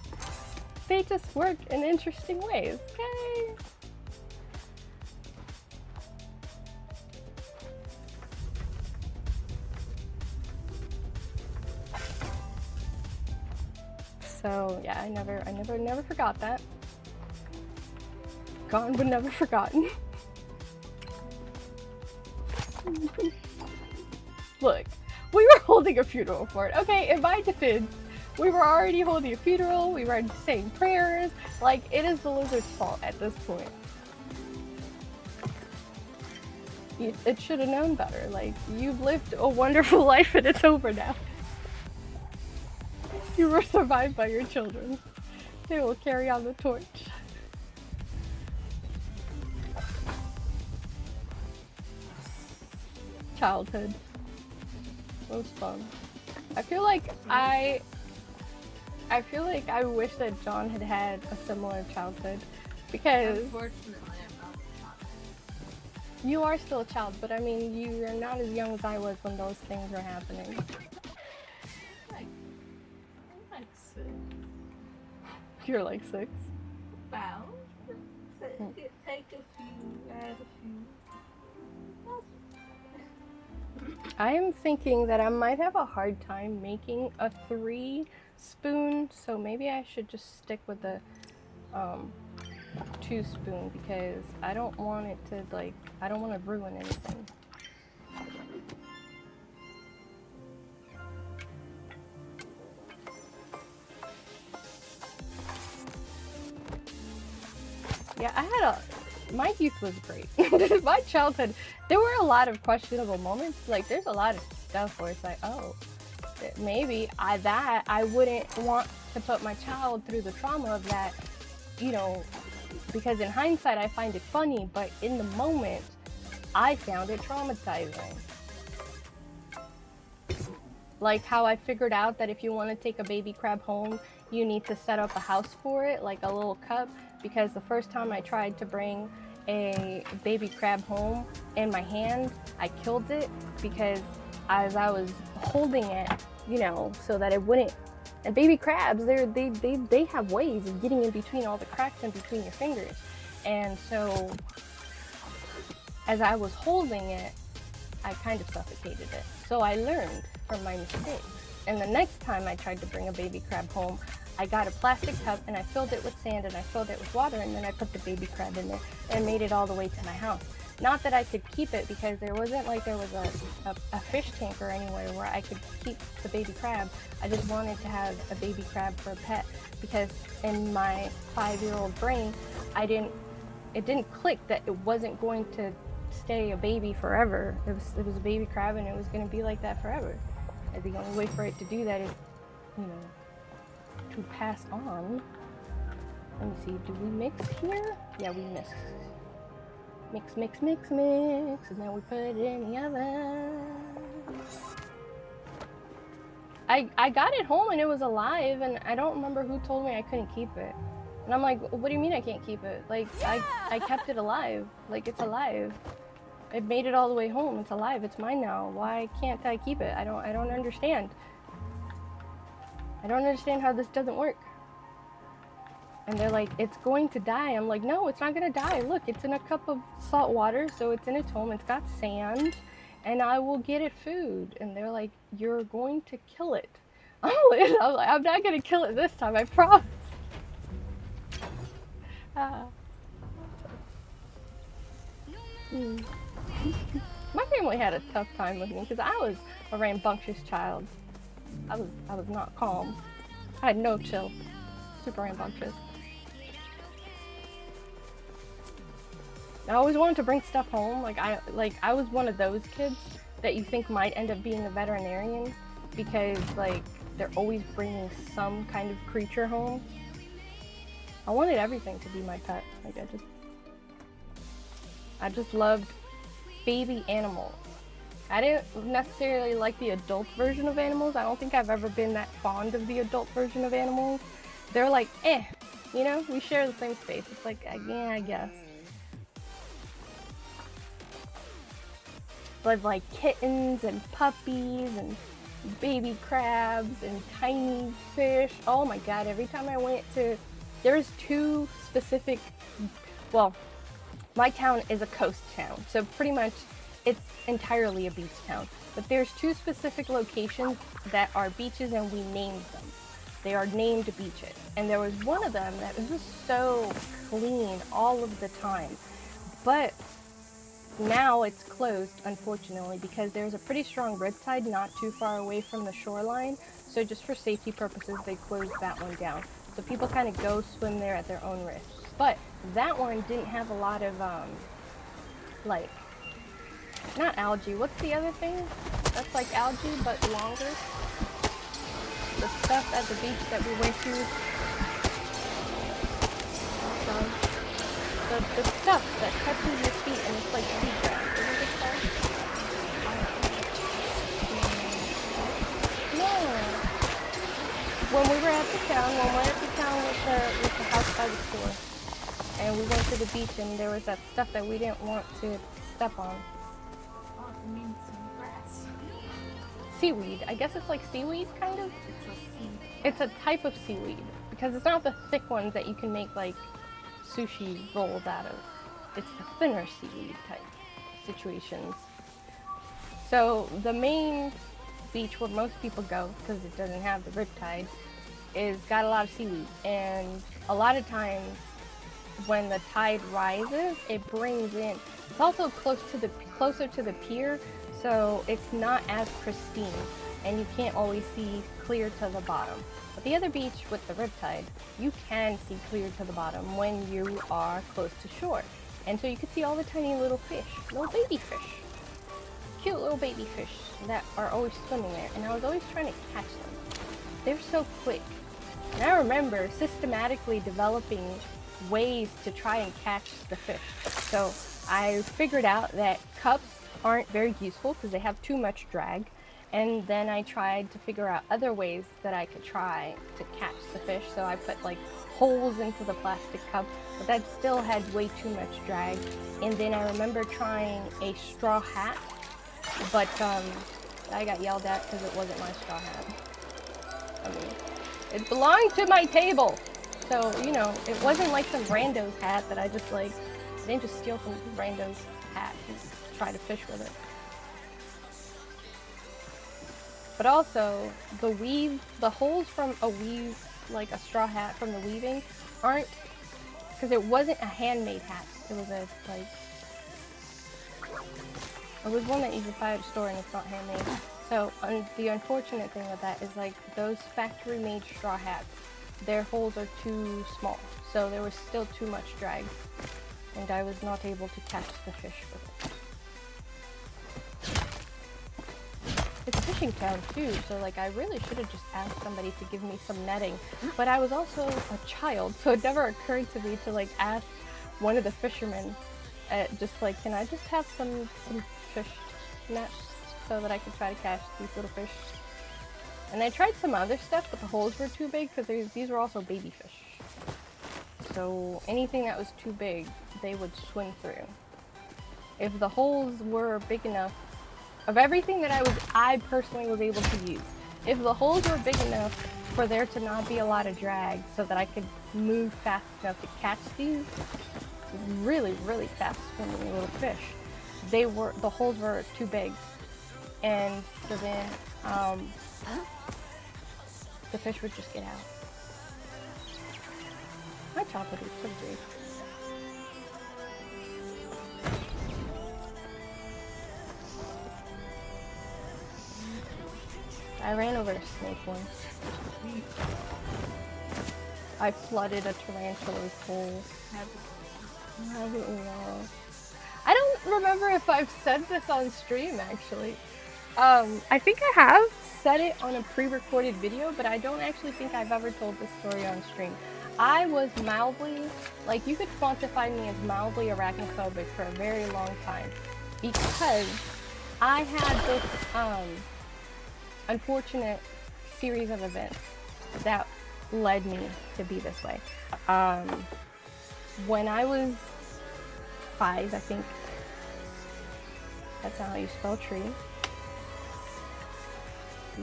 they just work in interesting ways, okay? So yeah, I never forgot that. Gone but never forgotten. Look, we were holding a funeral for it. Okay, in my defense, we were already holding a funeral, we were saying prayers. Like, it is the lizard's fault at this point. It should have known better. Like, you've lived a wonderful life and it's over now. You were survived by your children. They will carry on the torch. Childhood. Most fun. I feel like I wish that John had had a similar childhood, because Unfortunately, I'm not a child. you are still a child, but I mean, you are not as young as I was when those things were happening. I'm like 6. You're like 6. About. Take a few, add a few. I am thinking that I might have a hard time making a 3 spoon, so maybe I should just stick with the 2 spoon, because I don't want it to, like, I don't want to ruin anything. Yeah, my youth was great. My childhood, there were a lot of questionable moments. Like, there's a lot of stuff where it's like, oh, maybe I wouldn't want to put my child through the trauma of that, you know, because in hindsight I find it funny, but in the moment I found it traumatizing. Like how I figured out that if you want to take a baby crab home, you need to set up a house for it, like a little cup, because the first time I tried to bring a baby crab home in my hand, I killed it, because as I was holding it, you know, so that it wouldn't, and baby crabs, they have ways of getting in between all the cracks in between your fingers. And so as I was holding it, I kind of suffocated it. So I learned from my mistakes. And the next time I tried to bring a baby crab home, I got a plastic cup and I filled it with sand and I filled it with water, and then I put the baby crab in there and made it all the way to my house. Not that I could keep it, because there wasn't like there was a fish tank or anywhere where I could keep the baby crab. I just wanted to have a baby crab for a pet, because in my 5-year-old brain, it didn't click that it wasn't going to stay a baby forever. It was a baby crab and it was going to be like that forever. And the only way for it to do that is, you know, to pass on. Let me see, do we mix here? Yeah, we mix. Mix, mix, mix, mix, and then we put it in the oven. I got it home and it was alive, and I don't remember who told me I couldn't keep it. And I'm like, what do you mean I can't keep it? Like, I kept it alive. Like, it's alive. I made it all the way home. It's alive. It's mine now. Why can't I keep it? I don't understand. I don't understand how this doesn't work. And they're like, it's going to die. I'm like, no, it's not going to die. Look, it's in a cup of salt water, so it's in its home. It's got sand, and I will get it food. And they're like, you're going to kill it. I'm like, I'm not going to kill it this time, I promise. My family had a tough time with me because I was a rambunctious child. I was not calm. I had no chill. Super rambunctious. I always wanted to bring stuff home. I was one of those kids that you think might end up being a veterinarian, because like they're always bringing some kind of creature home. I wanted everything to be my pet. Like I just loved baby animals. I didn't necessarily like the adult version of animals. I don't think I've ever been that fond of the adult version of animals. They're like, You know, we share the same space. It's like, yeah, I guess. But like kittens and puppies and baby crabs and tiny fish. Oh my god, every time I went to, there's two specific, well, my town is a coast town, so pretty much it's entirely a beach town. But there's two specific locations that are beaches and we named them. They are named beaches. And there was one of them that was just so clean all of the time. But now it's closed, unfortunately, because there's a pretty strong riptide not too far away from the shoreline. So just for safety purposes, they closed that one down. So people kind of go swim there at their own risk. But that one didn't have a lot of, like, not algae. What's the other thing that's like algae but longer? The stuff at the beach that we went to. The stuff that touches your feet and it's like seagrass. What is it called? No. When we were at the town, with the house by the store, and we went to the beach and there was that stuff that we didn't want to step on. Oh, it means some grass. Seaweed. I guess it's like seaweed, kind of? It's a seed. It's a type of seaweed, because it's not the thick ones that you can make like sushi rolls out of. It's the thinner seaweed type situations. So the main beach where most people go, because it doesn't have the riptide, is got a lot of seaweed, and a lot of times when the tide rises, it brings in. It's also closer to the pier, so it's not as pristine, and you can't always see clear to the bottom. But the other beach with the riptide, you can see clear to the bottom when you are close to shore, and so you can see all the tiny little fish, little baby fish, cute little baby fish that are always swimming there. And I was always trying to catch them. They're so quick, and I remember systematically developing ways to try and catch the fish. So I figured out that cups aren't very useful because they have too much drag, and then I tried to figure out other ways that I could try to catch the fish. So I put like holes into the plastic cup, but that still had way too much drag. And then I remember trying a straw hat, but I got yelled at because it wasn't my straw hat. I mean, it belonged to my table. So, you know, it wasn't like some rando's hat that I just like, I didn't just steal some rando's hat and try to fish with it. But also, the holes from a weave, like a straw hat from the weaving, aren't, because it wasn't a handmade hat. It was a, like, it was one that you could buy at a store and it's not handmade. So, the unfortunate thing with that is, like, those factory-made straw hats, their holes are too small, so there was still too much drag, and I was not able to catch the fish with it. It's a fishing town too, so like I really should have just asked somebody to give me some netting, but I was also a child, so it never occurred to me to like ask one of the fishermen, just like, can I just have some fish nets so that I could try to catch these little fish? And I tried some other stuff, but the holes were too big because these were also baby fish. So anything that was too big, they would swim through. If the holes were big enough, of everything that I personally was able to use, if the holes were big enough for there to not be a lot of drag so that I could move fast enough to catch these really, really fast swimming little fish, the holes were too big. And so then, the fish would just get out. My childhood was pretty great. I ran over a snake once. I flooded a tarantula's hole. Haven't we all? I don't remember if I've said this on stream, actually. I think I have said it on a pre-recorded video, but I don't actually think I've ever told this story on stream. I was mildly, like, you could quantify me as mildly arachnophobic for a very long time, because I had this unfortunate series of events that led me to be this way. When I was 5, I think that's not how you spell tree.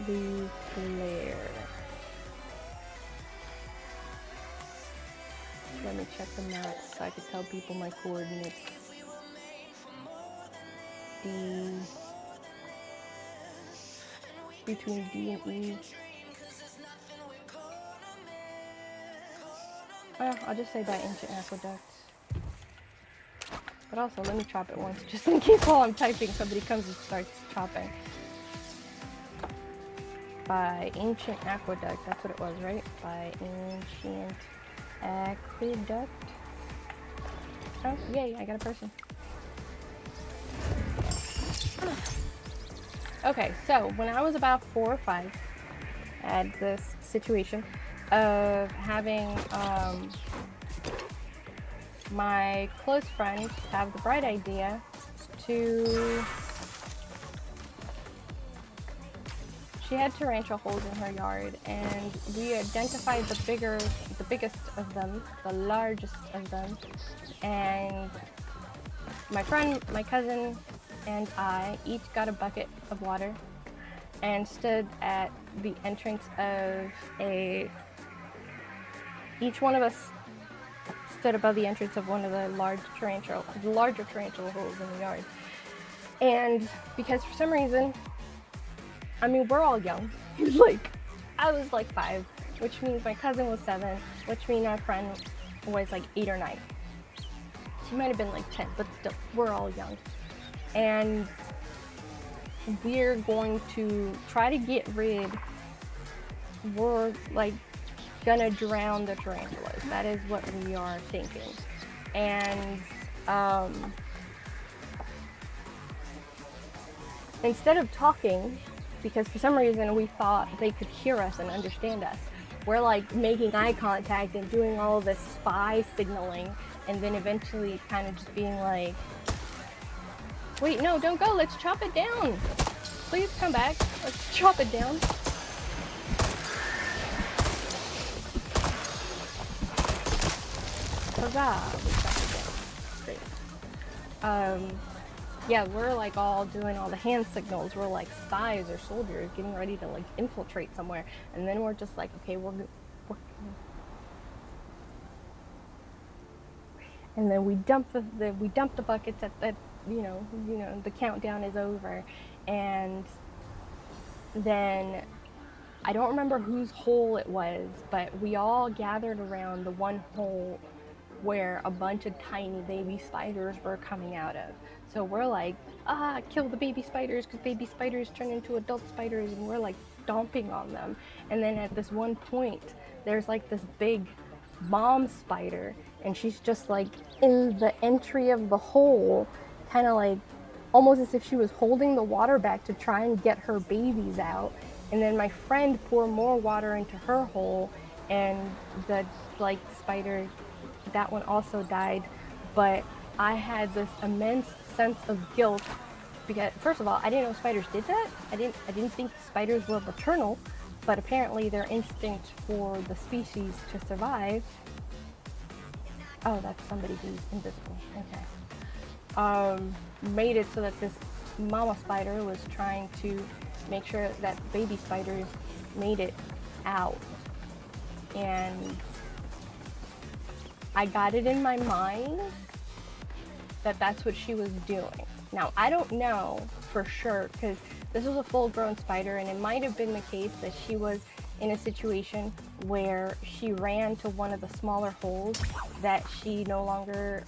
Leclerc. Let me check the map so I can tell people my coordinates. D, between D and E. I'll just say by ancient aqueducts. But also, let me chop it once, just in case while I'm typing somebody comes and starts chopping. By ancient aqueduct, that's what it was, right? By ancient aqueduct. Oh, yay, I got a person. Okay, so when I was about 4 or 5, I had this situation of having my close friend have the bright idea to... She had tarantula holes in her yard, and we identified the biggest of them, the largest of them, and my friend, my cousin, and I each got a bucket of water and stood at the entrance of each one of us stood above the entrance of one of the larger tarantula holes in the yard. And because for some reason, I mean, we're all young. Like, I was like 5, which means my cousin was 7, which means my friend was like 8 or 9. She might have been like 10, but still, we're all young. And we're going to try to get rid, we're like gonna drown the tarantulas. That is what we are thinking. And instead of talking, because for some reason we thought they could hear us and understand us, we're like making eye contact and doing all of this spy signaling, and then eventually kind of just being like, wait, no, don't go, let's chop it down. Please come back, let's chop it down. Huzzah, we chopped it down. Great. Yeah, we're like all doing all the hand signals. We're like spies or soldiers getting ready to like infiltrate somewhere. And then we're just like, okay, and then we dump the buckets at the, you know, the countdown is over. And then I don't remember whose hole it was, but we all gathered around the one hole where a bunch of tiny baby spiders were coming out of. So we're like, kill the baby spiders, because baby spiders turn into adult spiders, and we're like stomping on them. And then at this one point, there's like this big mom spider, and she's just like in the entry of the hole, kind of like almost as if she was holding the water back to try and get her babies out. And then my friend poured more water into her hole, and the like spider, that one also died. But I had this immense sense of guilt because, first of all, I didn't know spiders did that. I didn't think spiders were maternal, but apparently their instinct for the species to survive. Oh, that's somebody who's invisible. Okay. Made it so that this mama spider was trying to make sure that baby spiders made it out. And I got it in my mind that that's what she was doing. Now, I don't know for sure, because this was a full-grown spider, and it might have been the case that she was in a situation where she ran to one of the smaller holes that she no longer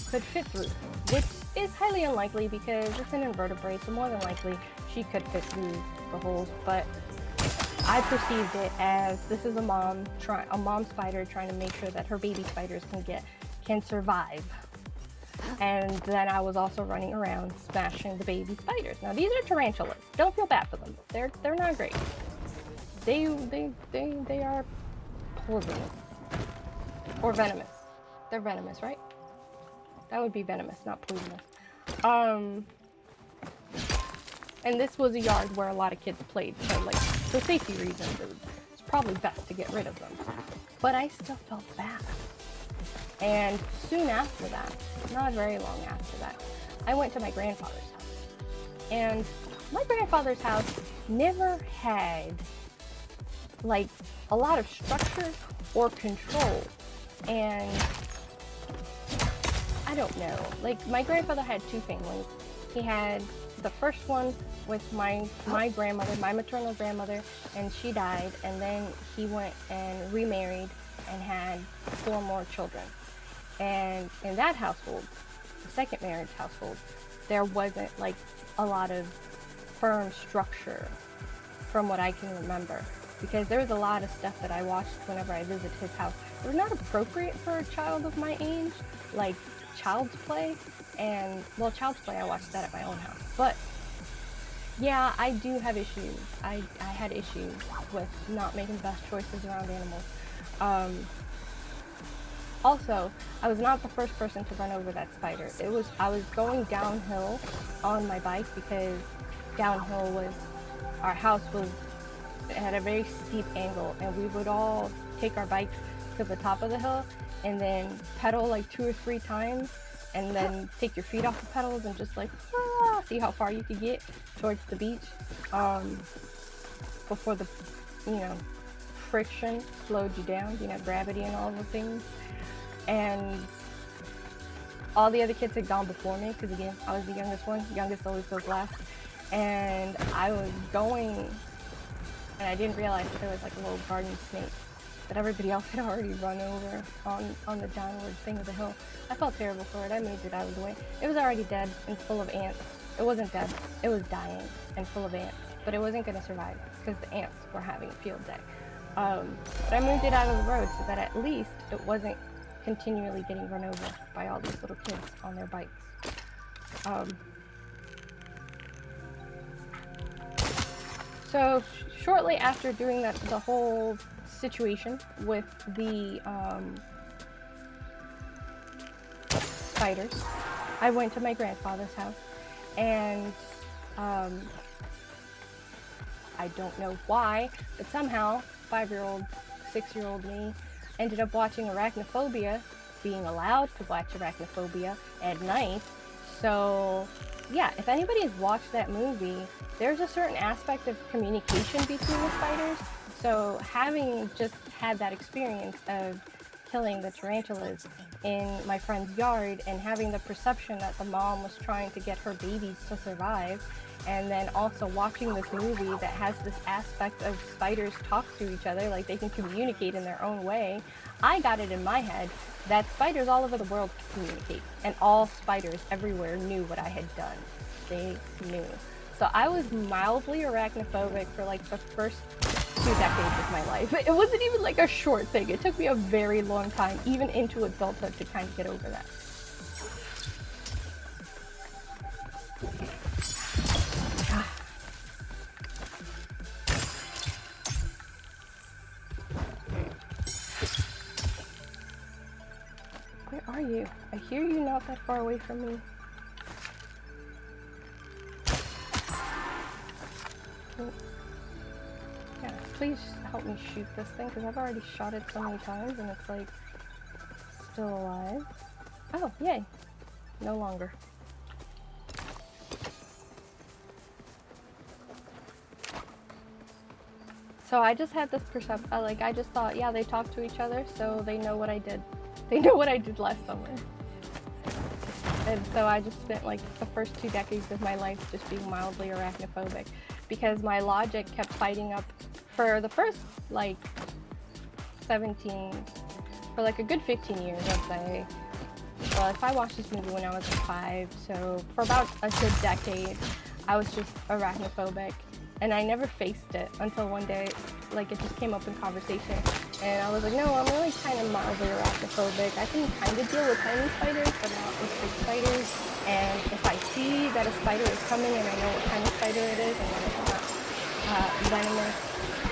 could fit through, which is highly unlikely because it's an invertebrate, so more than likely she could fit through the holes. But I perceived it as this is a mom spider trying to make sure that her baby spiders can survive. And then I was also running around smashing the baby spiders. Now these are tarantulas. Don't feel bad for them. They're not great. They are poisonous or venomous. They're venomous, right? That would be venomous, not poisonous. And this was a yard where a lot of kids played, so like for safety reasons, it was probably best to get rid of them. But I still felt bad. And soon after that, not very long after that, I went to my grandfather's house. And my grandfather's house never had like a lot of structure or control. And I don't know, like my grandfather had two families. He had the first one with my grandmother, my maternal grandmother, and she died, and then he went and remarried and had 4 more children. And in that household, the second marriage household, there wasn't like a lot of firm structure from what I can remember, because there was a lot of stuff that I watched whenever I visited his house. It was not appropriate for a child of my age, like child's play. And well, child's play, I watched that at my own house. But yeah, I do have issues. I had issues with not making the best choices around animals. Also, I was not the first person to run over that spider. I was going downhill on my bike, because downhill was, our house was, it had a very steep angle, and we would all take our bikes to the top of the hill and then pedal like 2 or 3 times, and then take your feet off the pedals and just like see how far you could get towards the beach before the friction slowed you down, gravity and all the things. And all the other kids had gone before me, because again, I was the youngest one. Youngest always goes last. And I was going, and I didn't realize that there was like a little garden snake that everybody else had already run over on the downward thing of the hill. I felt terrible for it. I made it out of the way. It was already dead and full of ants. It wasn't dead. It was dying and full of ants. But it wasn't going to survive because the ants were having a field day. But I moved it out of the road so that at least it wasn't continually getting run over by all these little kids on their bikes. So shortly after doing that, the whole situation with the spiders, I went to my grandfather's house, and I don't know why, but somehow 5-year-old, 6-year-old me ended up watching Arachnophobia, being allowed to watch Arachnophobia at night. So yeah, if anybody has watched that movie, there's a certain aspect of communication between the spiders. So having just had that experience of killing the tarantulas in my friend's yard, and having the perception that the mom was trying to get her babies to survive, and then also watching this movie that has this aspect of spiders talk to each other, like they can communicate in their own way, I got it in my head that spiders all over the world could communicate, and all spiders everywhere knew what I had done. They knew. So I was mildly arachnophobic for like the first 2 decades of my life. It wasn't even like a short thing. It took me a very long time, even into adulthood, to kind of get over that. Where are you? I hear you not that far away from me. Yeah, please help me shoot this thing, because I've already shot it so many times and it's like still alive. Oh, yay. No longer. So I just had this perception, like I just thought, yeah, they talk to each other, so they know what I did. They know what I did last summer. And so I just spent like the first 2 decades of my life just being mildly arachnophobic, because my logic kept fighting up for the first like 17, for like a good 15 years, I'd say. Well, if I watched this movie when I was like 5, so for about a good decade, I was just arachnophobic. And I never faced it until one day, like it just came up in conversation. And I was like, no, I'm really kind of mildly arachnophobic. I can kind of deal with tiny spiders, but not with big spiders. And if I see that a spider is coming and I know what kind of spider it is and that it's not venomous,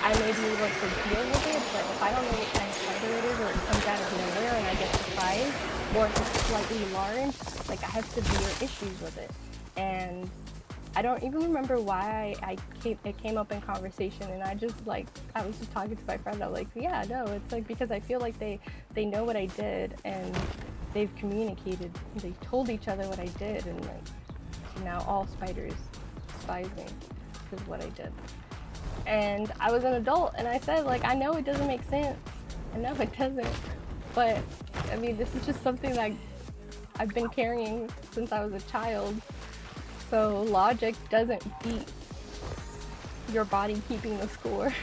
I may be able to deal with it. But if I don't know what kind of spider it is, or it comes out of nowhere and I get surprised, or if it's slightly large, like I have severe issues with it. And I don't even remember why it came up in conversation, and I was just talking to my friend. I'm like, yeah, no, it's like because I feel like they know what I did, and they've communicated. They told each other what I did, and like now all spiders despise me because of what I did. And I was an adult, and I said, like, I know it doesn't make sense. I know it doesn't, but I mean, this is just something that I've been carrying since I was a child. So logic doesn't beat your body keeping the score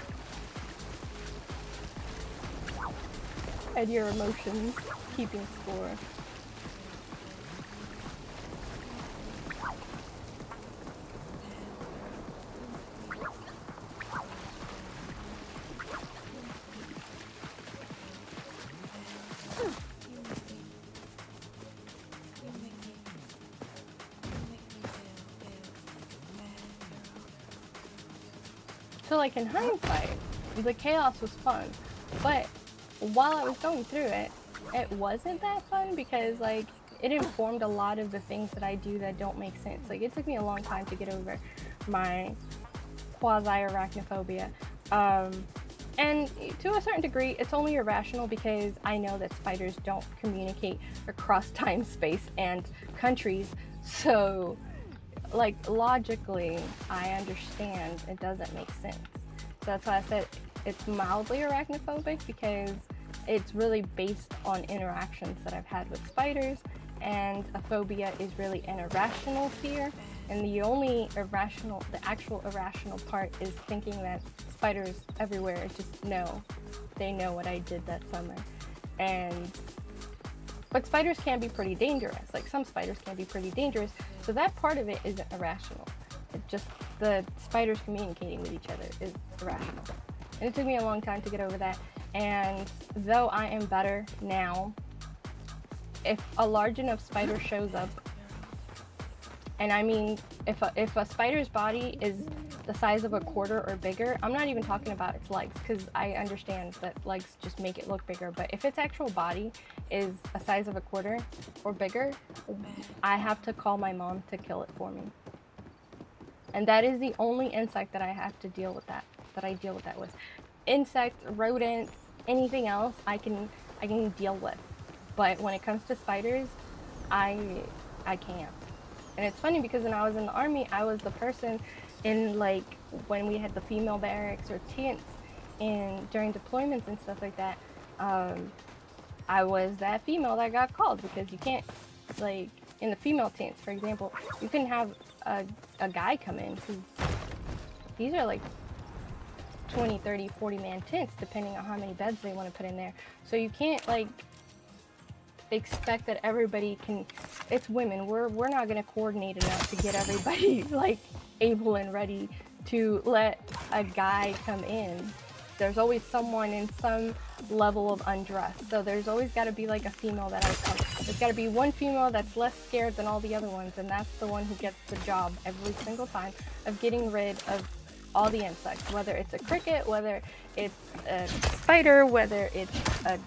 and your emotions keeping score. So like in hindsight, the chaos was fun, but while I was going through it, it wasn't that fun because like it informed a lot of the things that I do that don't make sense. Like it took me a long time to get over my quasi-arachnophobia. And to a certain degree, it's only irrational because I know that spiders don't communicate across time, space, and countries. So like logically, I understand it doesn't make sense. So that's why I said it's mildly arachnophobic, because it's really based on interactions that I've had with spiders, and a phobia is really an irrational fear. And the only irrational, the actual irrational part is thinking that spiders everywhere just know. They know what I did that summer. But spiders can be pretty dangerous. Like some spiders can be pretty dangerous. So that part of it isn't irrational. It's just the spiders communicating with each other is irrational. And it took me a long time to get over that. And though I am better now, if a large enough spider shows up, and I mean, if a spider's body is the size of a quarter or bigger, I'm not even talking about its legs, because I understand that legs just make it look bigger, but if its actual body is a size of a quarter or bigger, I have to call my mom to kill it for me. And that is the only insect that I have to deal with that I deal with that with. Insects, rodents, anything else I can deal with. But when it comes to spiders, I can't. And it's funny because when I was in the army, I was the person in like when we had the female barracks or tents and during deployments and stuff like that, I was that female that got called, because you can't, like in the female tents, for example, you couldn't have a guy come in, because these are like 20, 30, 40 man tents depending on how many beds they want to put in there. So you can't like expect that everybody can. It's women, we're not going to coordinate enough to get everybody like able and ready to let a guy come in. There's always someone in some level of undress, so there's always got to be like a female that there's got to be one female that's less scared than all the other ones, and that's the one who gets the job every single time of getting rid of all the insects, whether it's a cricket, whether it's a spider, whether it's a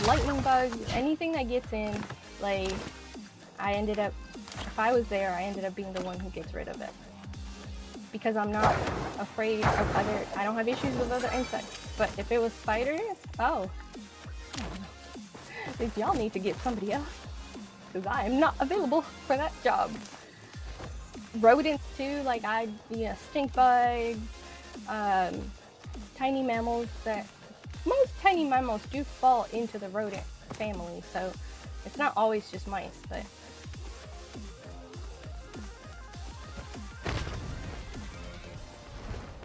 lightning bug, anything that gets in. Like if I was there, I ended up being the one who gets rid of it, because I'm not afraid of I don't have issues with other insects. But if it was spiders, if y'all need to get somebody else, because I am not available for that job. Rodents too, like stink bugs, tiny mammals. That most tiny mammals do fall into the rodent family, so it's not always just mice. But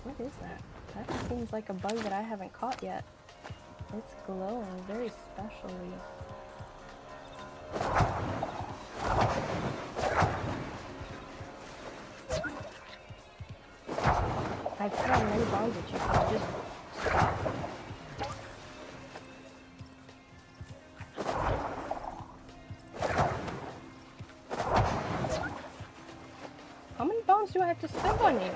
what is that? That seems like a bug that I haven't caught yet. It's glowing very specially. I've thrown many bombs at you, so just stop. How many bombs do I have to spend on you?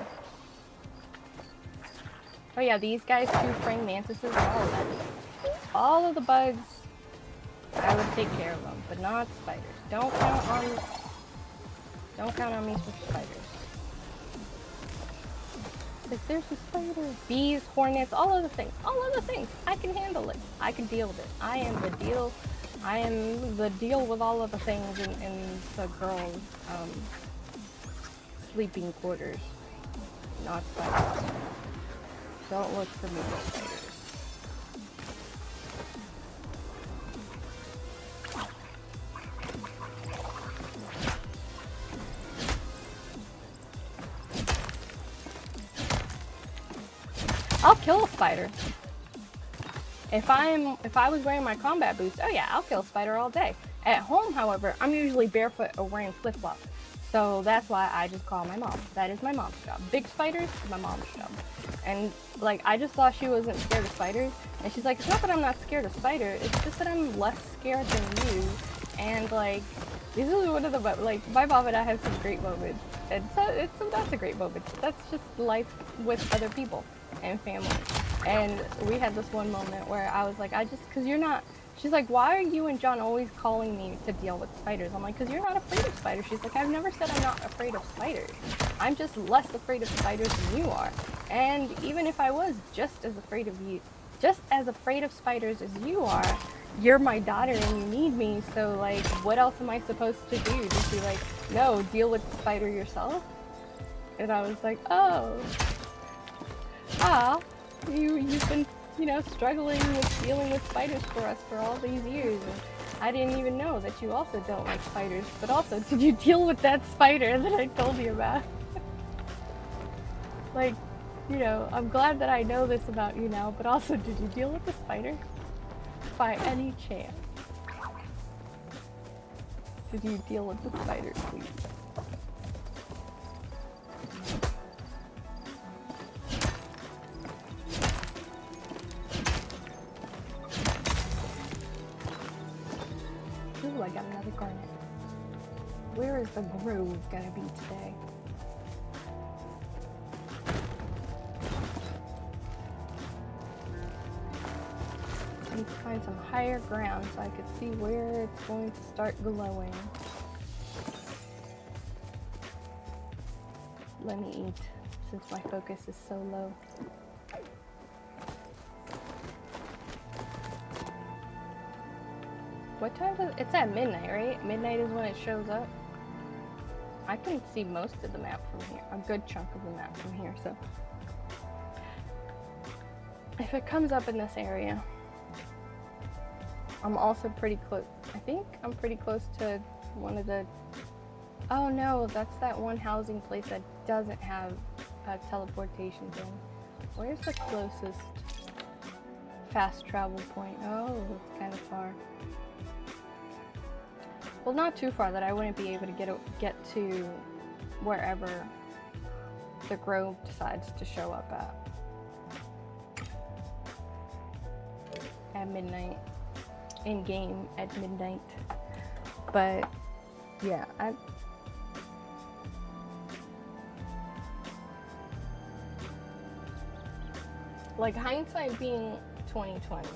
Oh yeah, these guys too, praying mantises, all of that. All of the bugs, I would take care of them, but not spiders. Don't count on me for spiders. Like, there's a spider. Bees, hornets, all of the things. All of the things. I can handle it. I can deal with it. I am the deal. I am the deal with all of the things in the girls' sleeping quarters. Not spiders. Don't look for me with spiders. I'll kill a spider. If I was wearing my combat boots, oh yeah, I'll kill a spider all day. At home, however, I'm usually barefoot or wearing flip-flops. So that's why I just call my mom. That is my mom's job. Big spiders, my mom's job. And like, I just thought she wasn't scared of spiders. And she's like, it's not that I'm not scared of spiders, it's just that I'm less scared than you. And like, this is one of the, like, my mom and I have some great moments. And so that's a great moment. That's just life with other people and family. And we had this one moment where I was like, cause you're not, she's like, why are you and John always calling me to deal with spiders? I'm like, cause you're not afraid of spiders. She's like, I've never said I'm not afraid of spiders. I'm just less afraid of spiders than you are. And even if I was just as afraid of spiders as you are, you're my daughter and you need me. So like, what else am I supposed to do? Just be like, no, deal with the spider yourself? And I was like, oh. You've been, struggling with dealing with spiders for us for all these years, and I didn't even know that you also don't like spiders. But also, did you deal with that spider that I told you about? Like, I'm glad that I know this about you now, but also, did you deal with the spider? By any chance? Did you deal with the spider, please? Ooh, I got another garnet. Where is the grove gonna be today? I need to find some higher ground so I could see where it's going to start glowing. Let me eat, since my focus is so low. What time is it? It's at midnight, right? Midnight is when it shows up. I can see most of the map from here, a good chunk of the map from here, so. If it comes up in this area, I'm also pretty close. I think I'm pretty close to one of the, oh no, that's that one housing place that doesn't have a teleportation thing. Where's the closest fast travel point? Oh, it's kind of far. Well, not too far that I wouldn't be able to get to wherever the grove decides to show up at midnight, in game at midnight. But yeah, like, hindsight being 2020,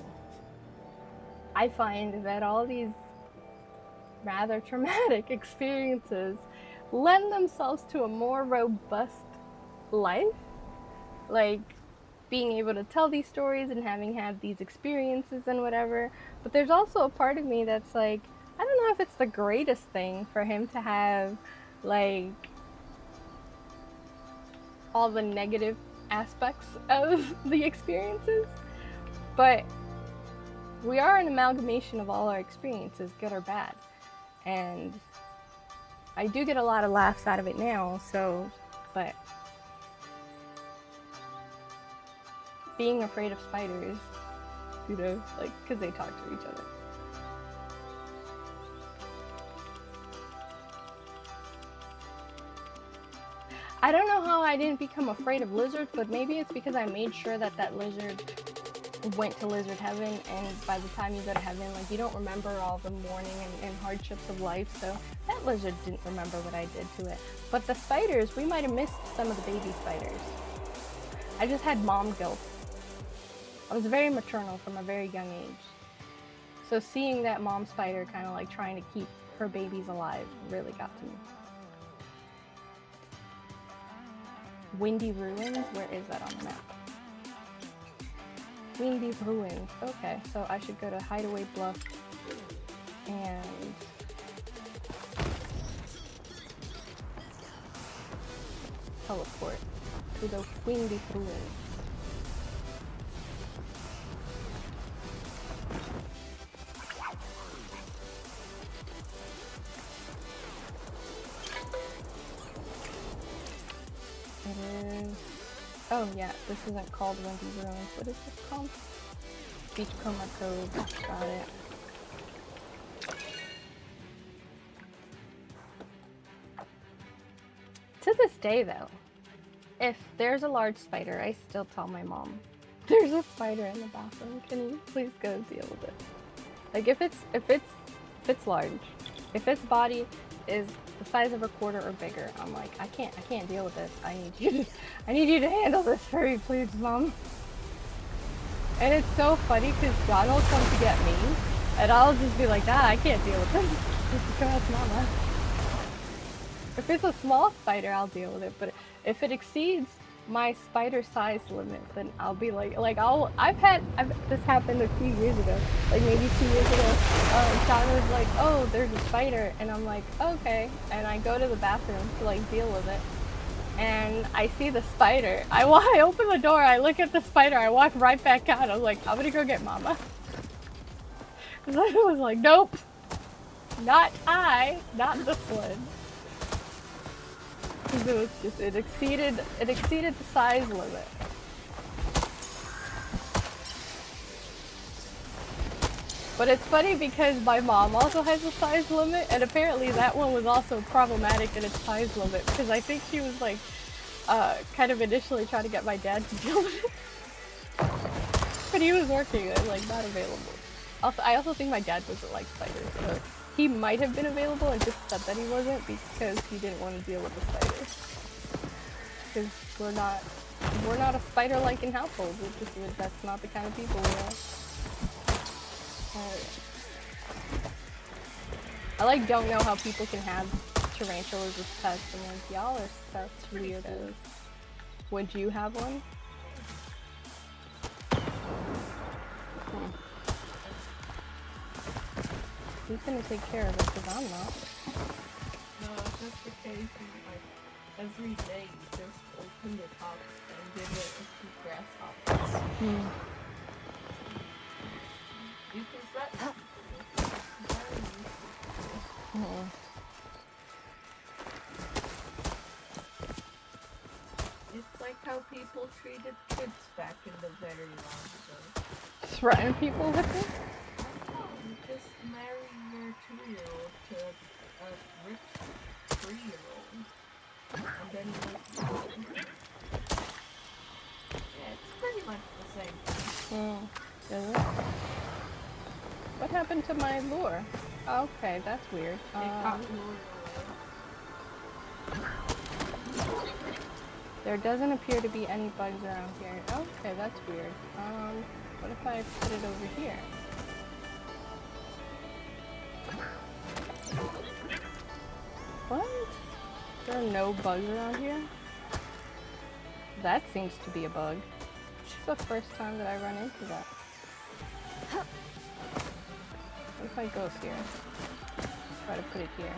I find that all these rather traumatic experiences lend themselves to a more robust life. Like, being able to tell these stories and having had these experiences and whatever. But there's also a part of me that's like, I don't know if it's the greatest thing for him to have, like, all the negative aspects of the experiences. But we are an amalgamation of all our experiences, good or bad. And I do get a lot of laughs out of it now, so, but being afraid of spiders, like, because they talk to each other. I don't know how I didn't become afraid of lizards, but maybe it's because I made sure that that lizard went to lizard heaven, and by the time you go to heaven, like, you don't remember all the mourning and hardships of life, so that lizard didn't remember what I did to it. But the spiders, we might have missed some of the baby spiders. I just had mom guilt. I was very maternal from a very young age. So seeing that mom spider kind of like trying to keep her babies alive really got to me. Windy Ruins? Where is that on the map? Windy Ruins. Okay, so I should go to Hideaway Bluff and teleport to the Windy Ruins. It is... Oh yeah, this isn't called Windy Ruins. What is this called? Beachcomber Cove. Got it. To this day though, if there's a large spider, I still tell my mom, there's a spider in the bathroom, can you please go deal with it? Like if it's large, if its body is the size of a quarter or bigger, I'm like, I can't deal with this. I need you to handle this for me, please, Mom. And it's so funny because John will come to get me, and I'll just be like, I can't deal with this. Just go ask Mama. If it's a small spider, I'll deal with it, but if it exceeds my spider size limit, then I'll be like this happened a few years ago, like maybe 2 years ago. John was like, oh, there's a spider, and I'm like, okay, and I go to the bathroom to like deal with it, and I see the spider. I open the door, I look at the spider, I walk right back out. I was like, I'm gonna go get Mama. And I was like, nope, not this one. Because it was just, it exceeded the size limit. But it's funny because my mom also has a size limit, and apparently that one was also problematic in its size limit, because I think she was like, kind of initially trying to get my dad to deal with it. But he was working and like not available. Also, I also think my dad doesn't like spiders, so he might have been available and just said that he wasn't because he didn't want to deal with the spiders. Because we're not a spider-liking household. That's not the kind of people we are. I like don't know how people can have tarantulas as pets, and like y'all are such weirdos. Would you have one? Who's gonna take care of it? Because I'm not. No, it's just the case like every day you just open the top and give it a few grasshoppers. You can threaten people. It's like how people treated kids back in the very long ago. Threaten people with it? You just marry your 2-year-old to a rich 3-year-old. And then you yeah, it's pretty much the same thing. Is it? What happened to my lure? Okay, that's weird. They caught lure away. There doesn't appear to be any bugs around here. Okay, that's weird. What if I put it over here? What? There are no bugs around here? That seems to be a bug. This is the first time that I run into that. What if I go here? Try to put it here.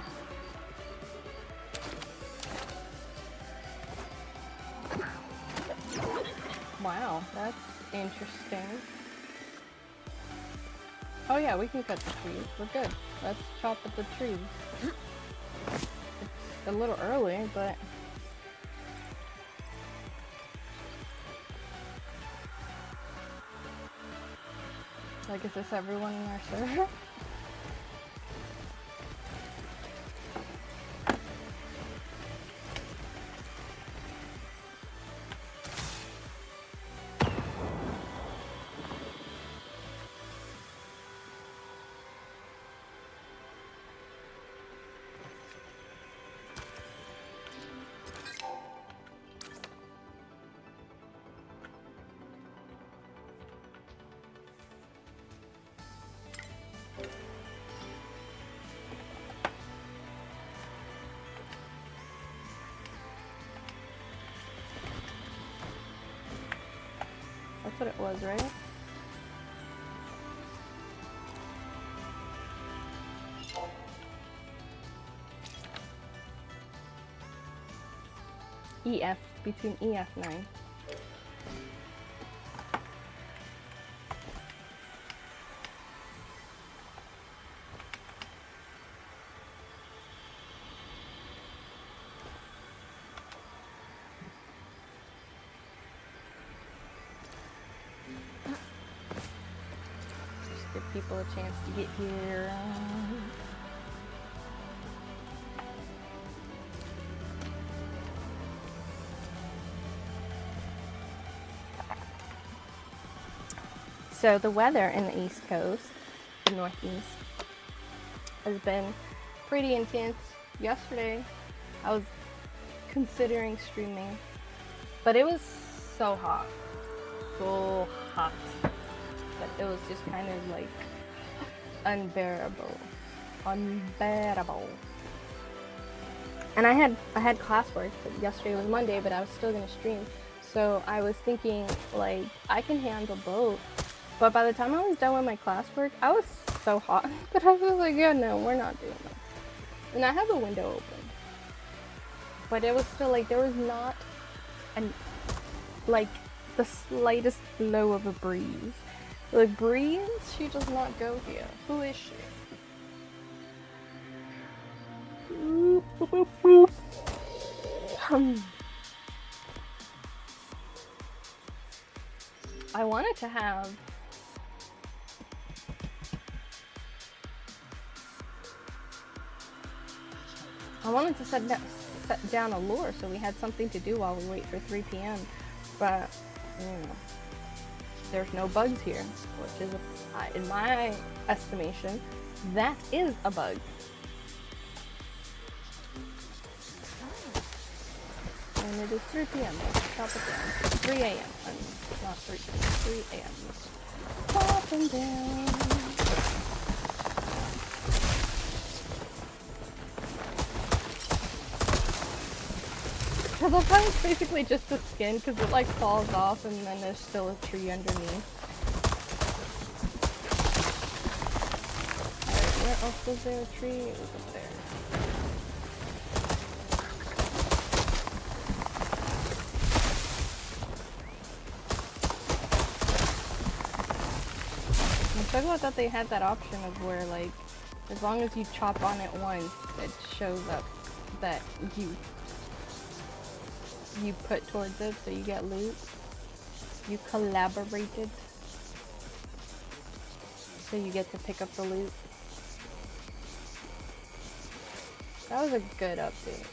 Wow, that's interesting. Oh yeah, we can cut the trees. We're good. Let's chop up the trees. It's a little early, but... Like, is this everyone in our server? That's what it was, right? EF, between EF9. Just give people a chance to get here. So the weather in the East Coast, the Northeast, has been pretty intense. Yesterday, I was considering streaming, but it was so hot that it was just kind of like unbearable. And I had classwork, but yesterday was Monday, but I was still gonna stream. So I was thinking, like, I can handle both. But by the time I was done with my classwork, I was so hot that I was like, yeah, no, we're not doing that. And I have the window open. But it was still like, there was not like the slightest blow of a breeze. Like, breeze, she does not go here. Who is she? I wanted to have set down a lure so we had something to do while we wait for 3 p.m. But, you know, there's no bugs here, which is, in my estimation, that is a bug. And it is 3 p.m. Chop it down. 3 a.m. Not 3 a.m. Chop them down. Because I find it's basically just the skin, because it like falls off and then there's still a tree underneath. Alright, where else was there a tree? It was up there. I'm so glad that they had that option of where, like, as long as you chop on it once, it shows up that you put towards it, so you get loot. You collaborated, so you get to pick up the loot. That was a good update.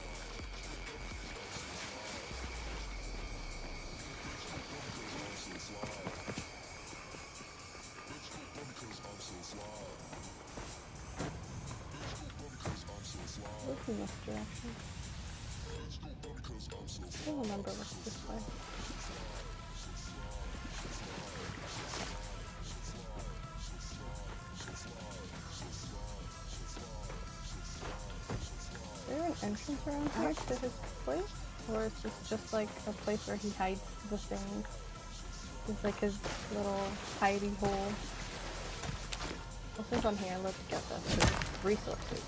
What's in this direction? I don't remember what's this way. Is there an entrance around here to his place? Or is this just like a place where he hides the things? It's like his little hidey hole. Well, since I'm here, let's get this. Resources.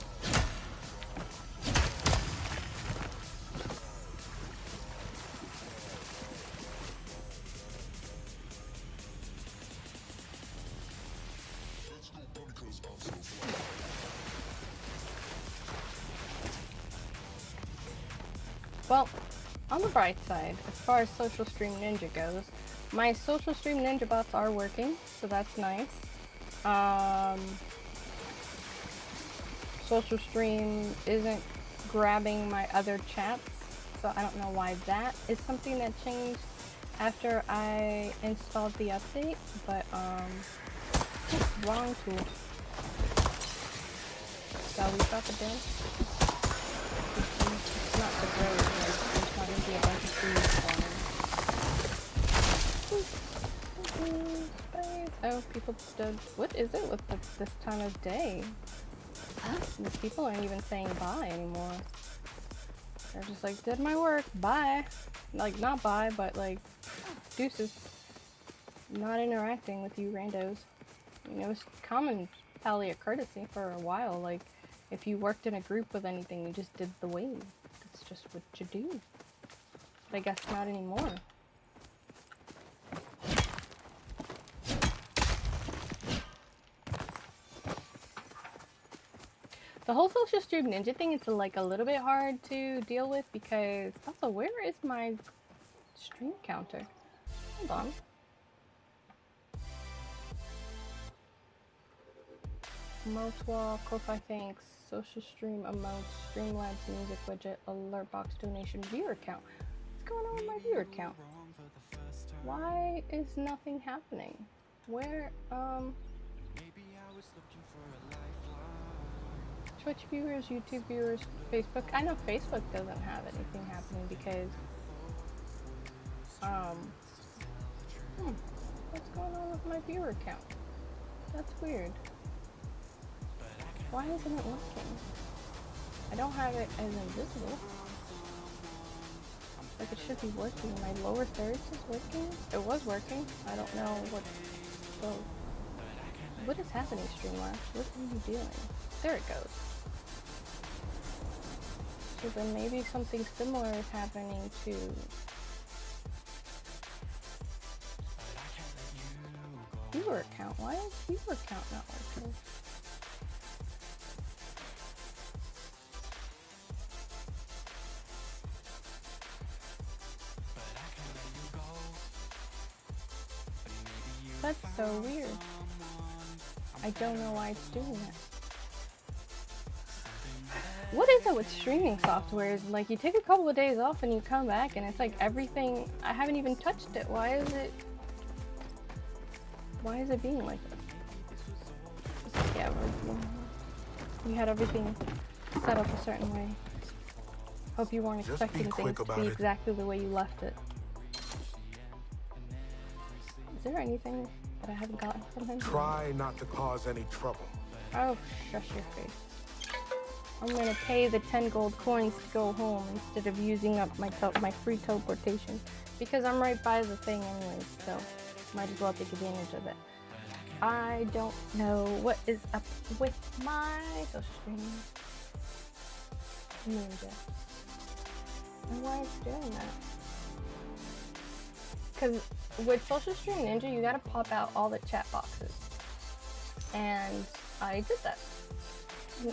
Well, on the bright side, as far as Social Stream Ninja goes, my Social Stream Ninja bots are working, so that's nice. Social Stream isn't grabbing my other chats, so I don't know why that is something that changed after I installed the update, but, wrong tool. Shall we drop it down? It's not the road, like, there's not gonna be a bunch of trees falling. Oh, people stood. What is it with this time of day? These people aren't even saying bye anymore. They're just like, did my work, bye. Like, not bye, but like, deuces. not interacting with you randos. I mean, it was common Palia courtesy for a while. Like, if you worked in a group with anything, you just did the wave. That's just what you do. But I guess not anymore. The whole social stream ninja thing is like a little bit hard to deal with because also, where is my stream counter? Hold on. Emotes wall, Ko-Fi thanks, social stream emotes, Streamlabs music widget, alert box donation, viewer count. What's going on with my viewer count? Why is nothing happening? Where, Twitch viewers, YouTube viewers, Facebook. I know Facebook doesn't have anything happening because, what's going on with my viewer count? That's weird. Why isn't it working? I don't have it as invisible. Like it should be working. My lower thirds is working. It was working. I don't know what. So, what is happening, Streamlabs? What are you doing? There it goes. So then maybe something similar is happening to. Viewer count. Why is viewer count not working? That's so weird. I don't know why it's doing that. What is it with streaming softwares? Like, you take a couple of days off and you come back and it's like everything, I haven't even touched it. Why is it being like this? Yeah, you had everything set up a certain way. Hope you weren't expecting things to be exactly the way you left it. Is there anything that I haven't gotten from him? Try not to cause any trouble. Oh, shush your face. I'm gonna pay the 10 gold coins to go home instead of using up my free teleportation because I'm right by the thing anyways, so might as well take advantage of it. I don't know what is up with my social stream ninja and why it's doing that. Because with social stream ninja, you gotta pop out all the chat boxes, and I did that.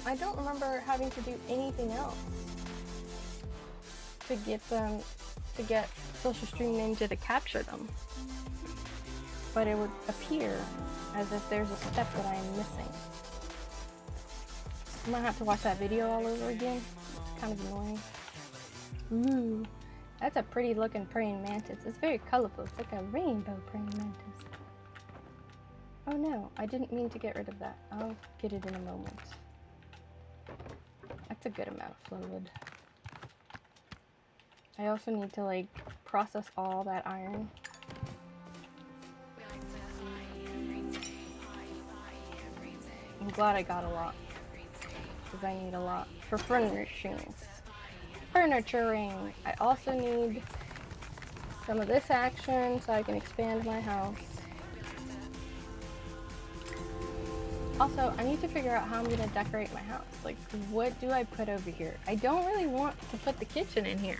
I don't remember having to do anything else to get social stream ninja to capture them, but it would appear as if there's a step that I'm missing. I'm gonna have to watch that video all over again. It's kind of annoying. Ooh, that's a pretty looking praying mantis. It's very colorful. It's like a rainbow praying mantis. Oh no, I didn't mean to get rid of that. I'll get it in a moment. That's a good amount of fluid. I also need to like process all that iron. I'm glad I got a lot because I need a lot for furnishings. Furnituring. I also need some of this action so I can expand my house. Also, I need to figure out how I'm gonna decorate my house. Like, what do I put over here? I don't really want to put the kitchen in here.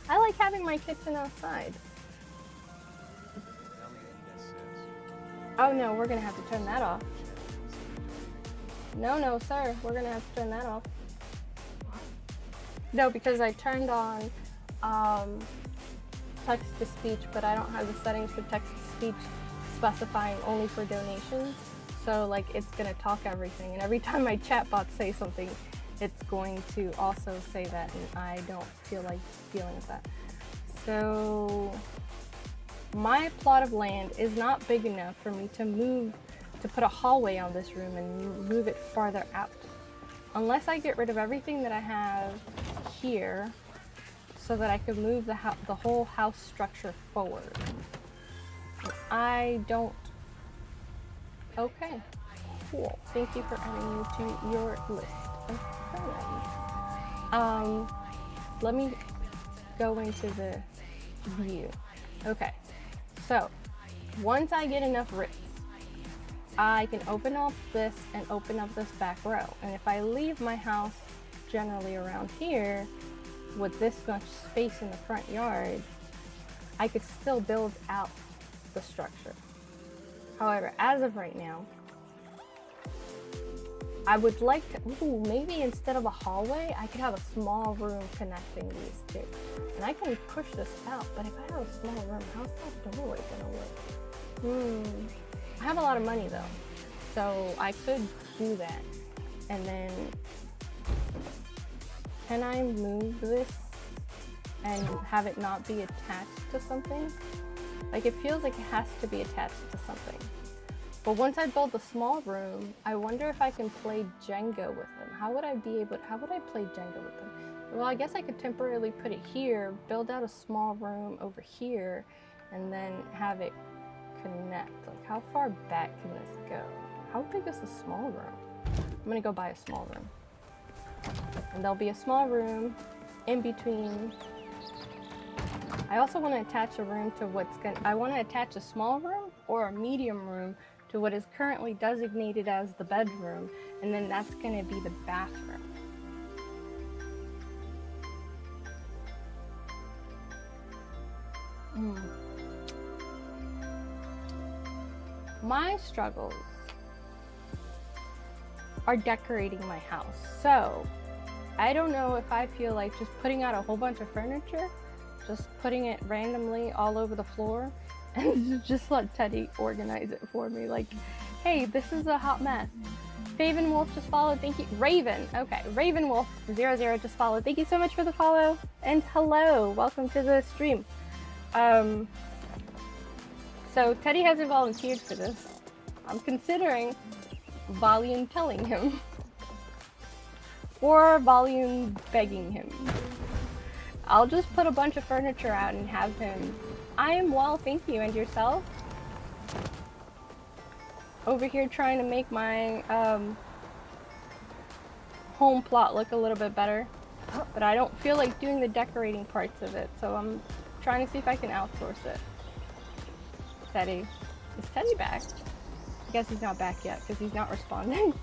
I like having my kitchen outside. Oh no, we're gonna have to turn that off. No, sir, we're gonna have to turn that off. No, because I turned on text-to-speech, but I don't have the settings for text-to-speech specifying only for donations. So like it's gonna talk everything, and every time my chatbots say something, it's going to also say that, and I don't feel like dealing with that. So my plot of land is not big enough for me to put a hallway on this room and move it farther out. Unless I get rid of everything that I have here so that I could move the whole house structure forward. I don't. Okay, cool. Thank you for adding me to your list of friends. Let me go into the view. Okay, so once I get enough rifts, I can open up this and open up this back row. And if I leave my house generally around here with this much space in the front yard, I could still build out the structure. However, as of right now, I would like to, maybe instead of a hallway, I could have a small room connecting these two. And I can push this out, but if I have a small room, how's that doorway gonna work? I have a lot of money though, so I could do that. And then, can I move this and have it not be attached to something? Like, it feels like it has to be attached to something. But once I build a small room, I wonder if I can play Jenga with them. How would I play Jenga with them? Well, I guess I could temporarily put it here, build out a small room over here, and then have it connect. Like, how far back can this go? How big is the small room? I'm gonna go buy a small room. And there'll be a small room in between. I also want to attach a room to I want to attach a small room or a medium room to what is currently designated as the bedroom, and then that's going to be the bathroom. My struggles are decorating my house. So I don't know if I feel like just putting out a whole bunch of furniture, just putting it randomly all over the floor, and just let Teddy organize it for me. Like, hey, this is a hot mess. Faven Wolf just followed, thank you. Raven, okay, Raven Wolf 00 just followed. Thank you so much for the follow, and hello, welcome to the stream. So Teddy hasn't volunteered for this. I'm considering volume telling him or volume begging him. I'll just put a bunch of furniture out and have him. I am well, thank you, and yourself? Over here trying to make my home plot look a little bit better, but I don't feel like doing the decorating parts of it, so I'm trying to see if I can outsource it. Teddy. Is Teddy back? I guess he's not back yet because he's not responding.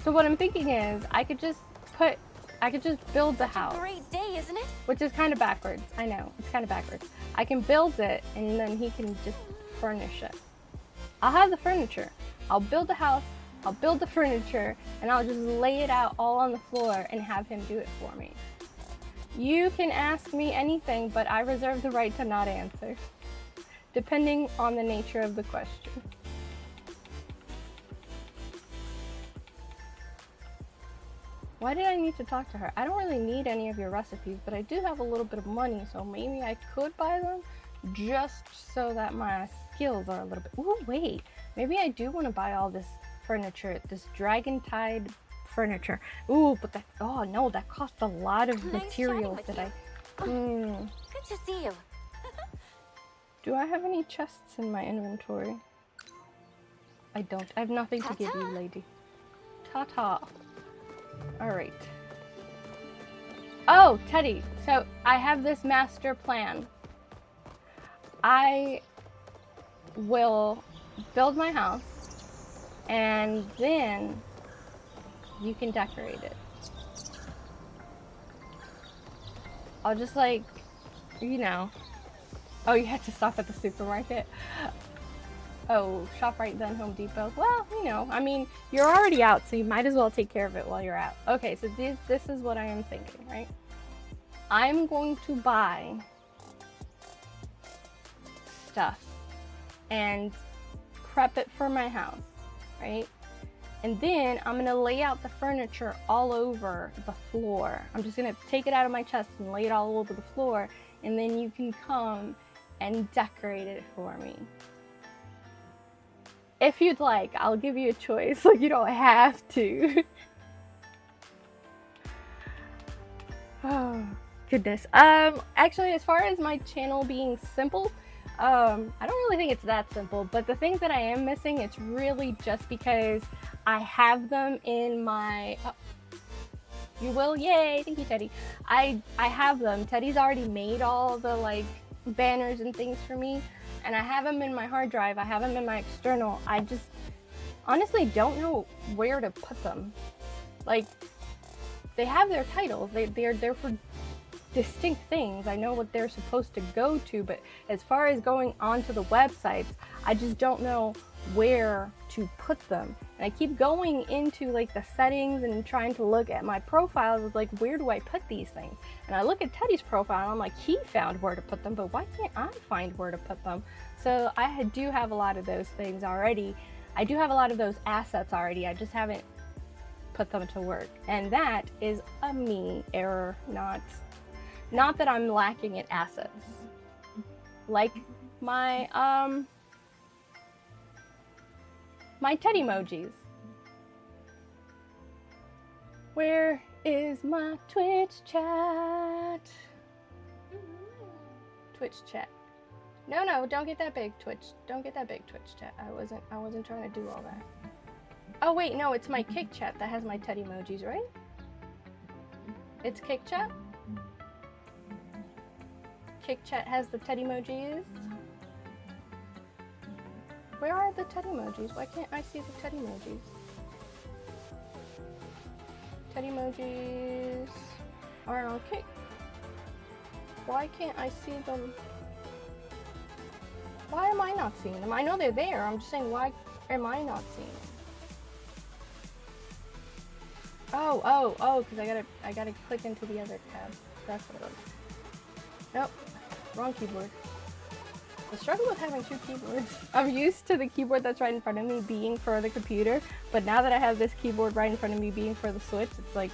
So what I'm thinking is I could just build the house. Great day, isn't it? Which is kind of backwards. I know, it's kind of backwards. I can build it and then he can just furnish it. I'll have the furniture. I'll build the house, I'll build the furniture, and I'll just lay it out all on the floor and have him do it for me. You can ask me anything, but I reserve the right to not answer, depending on the nature of the question. Why did I need to talk to her? I don't really need any of your recipes, but I do have a little bit of money, so maybe I could buy them just so that my skills are a little bit... Ooh, wait. Maybe I do want to buy all this furniture, this dragon-tied furniture. Ooh, but that... Oh, no, that costs a lot of materials that I... Good to see you. Do I have any chests in my inventory? I don't. I have nothing to give you, lady. Ta-ta. Alright. Oh, Teddy. So, I have this master plan. I will build my house, and then you can decorate it. I'll just, like, you know. Oh, you had to stop at the supermarket? Oh, ShopRite then Home Depot. Well, you know, I mean, you're already out, so you might as well take care of it while you're out. Okay, so this is what I am thinking, right? I'm going to buy stuff and prep it for my house, right? And then I'm gonna lay out the furniture all over the floor. I'm just gonna take it out of my chest and lay it all over the floor, and then you can come and decorate it for me. If you'd like, I'll give you a choice. Like, you don't have to. Oh, goodness. Actually, as far as my channel being simple, I don't really think it's that simple, but the things that I am missing, it's really just because I have them in my... Oh, you will? Yay! Thank you, Teddy. I have them. Teddy's already made all the, like, banners and things for me, and I have them in my hard drive, I have them in my external. I just honestly don't know where to put them. Like, they have their titles, they're for distinct things. I know what they're supposed to go to, but as far as going onto the websites, I just don't know where to put them. And I keep going into like the settings and trying to look at my profiles of like, where do I put these things? And I look at Teddy's profile and I'm like, he found where to put them, but why can't I find where to put them? So I do have a lot of those things already. I do have a lot of those assets already. I just haven't put them to work. And that is a me error, not that I'm lacking in assets. Like my my Teddy emojis. Where is my Twitch chat? Twitch chat. No, don't get that big Twitch. Don't get that big Twitch chat. I wasn't trying to do all that. Oh wait, no, it's my Kick chat that has my Teddy emojis, right? It's Kick chat? Kick chat has the Teddy emojis. Where are the Teddy emojis? Why can't I see the Teddy emojis? Teddy emojis are on Kick. Why can't I see them? Why am I not seeing them? I know they're there. I'm just saying, why am I not seeing them? Oh, because I gotta click into the other tab. That's what it was. Nope, wrong keyboard. The struggle with having two keyboards. I'm used to the keyboard that's right in front of me being for the computer, but now that I have this keyboard right in front of me being for the Switch, it's like,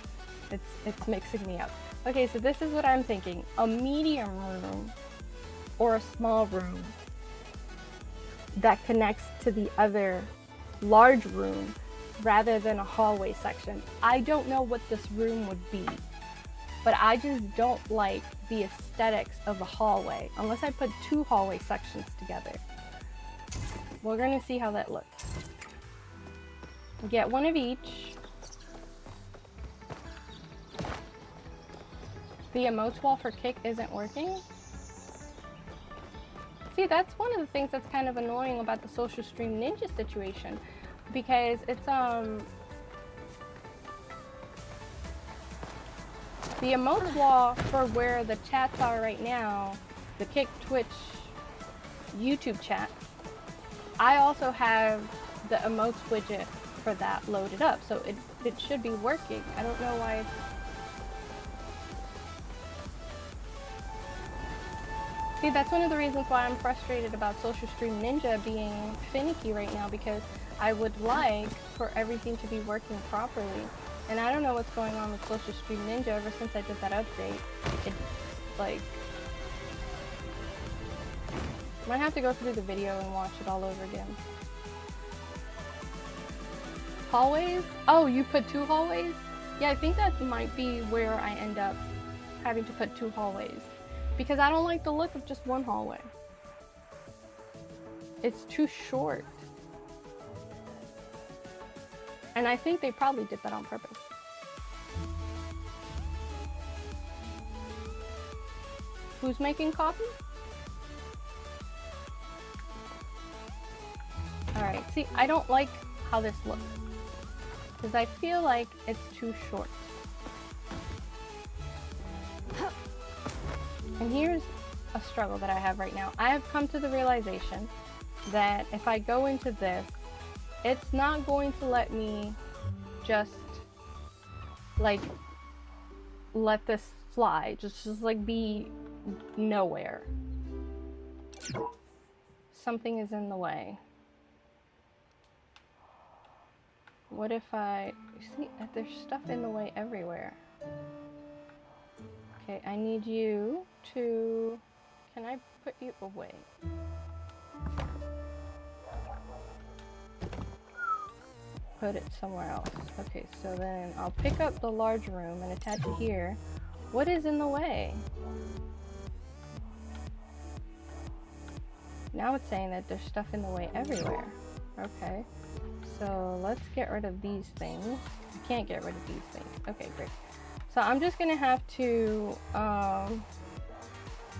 it's mixing me up. Okay, so this is what I'm thinking. A medium room or a small room that connects to the other large room rather than a hallway section. I don't know what this room would be, but I just don't like the aesthetics of the hallway unless I put two hallway sections together. We're gonna see how that looks. Get one of each. The emotes wall for Kick isn't working. See, that's one of the things that's kind of annoying about the Social Stream Ninja situation, because it's the emotes wall for where the chats are right now, the Kick, Twitch, YouTube chats. I also have the emotes widget for that loaded up, so it should be working. I don't know why it's... See, that's one of the reasons why I'm frustrated about Social Stream Ninja being finicky right now, because I would like for everything to be working properly. And I don't know what's going on with Social Stream Ninja ever since I did that update. It's like... I might have to go through the video and watch it all over again. Hallways? Oh, you put two hallways? Yeah, I think that might be where I end up having to put two hallways. Because I don't like the look of just one hallway. It's too short. And I think they probably did that on purpose. Who's making coffee? Alright, see, I don't like how this looks. Because I feel like it's too short. And here's a struggle that I have right now. I have come to the realization that if I go into this, it's not going to let me just like let this fly, just like be nowhere. Something is in the way. What if I see that there's stuff in the way everywhere? Okay, I need you to... Can I put you away? Put it somewhere else. Okay, so then I'll pick up the large room and attach it here. What is in the way? Now it's saying that there's stuff in the way everywhere. Okay, so let's get rid of these things. I can't get rid of these things. Okay, great. So I'm just gonna have to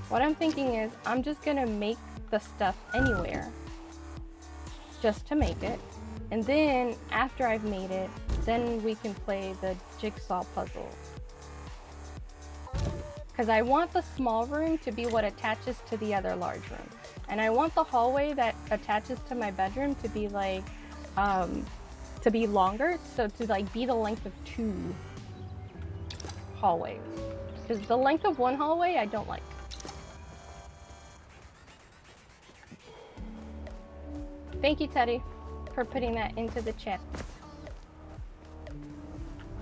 What I'm thinking is I'm just gonna make the stuff anywhere, just to make it. And then after I've made it, then we can play the jigsaw puzzle. Because I want the small room to be what attaches to the other large room. And I want the hallway that attaches to my bedroom to be like, to be longer. So to like be the length of 2 hallways. Because the length of 1 hallway I don't like. Thank you, Teddy, for putting that into the chat.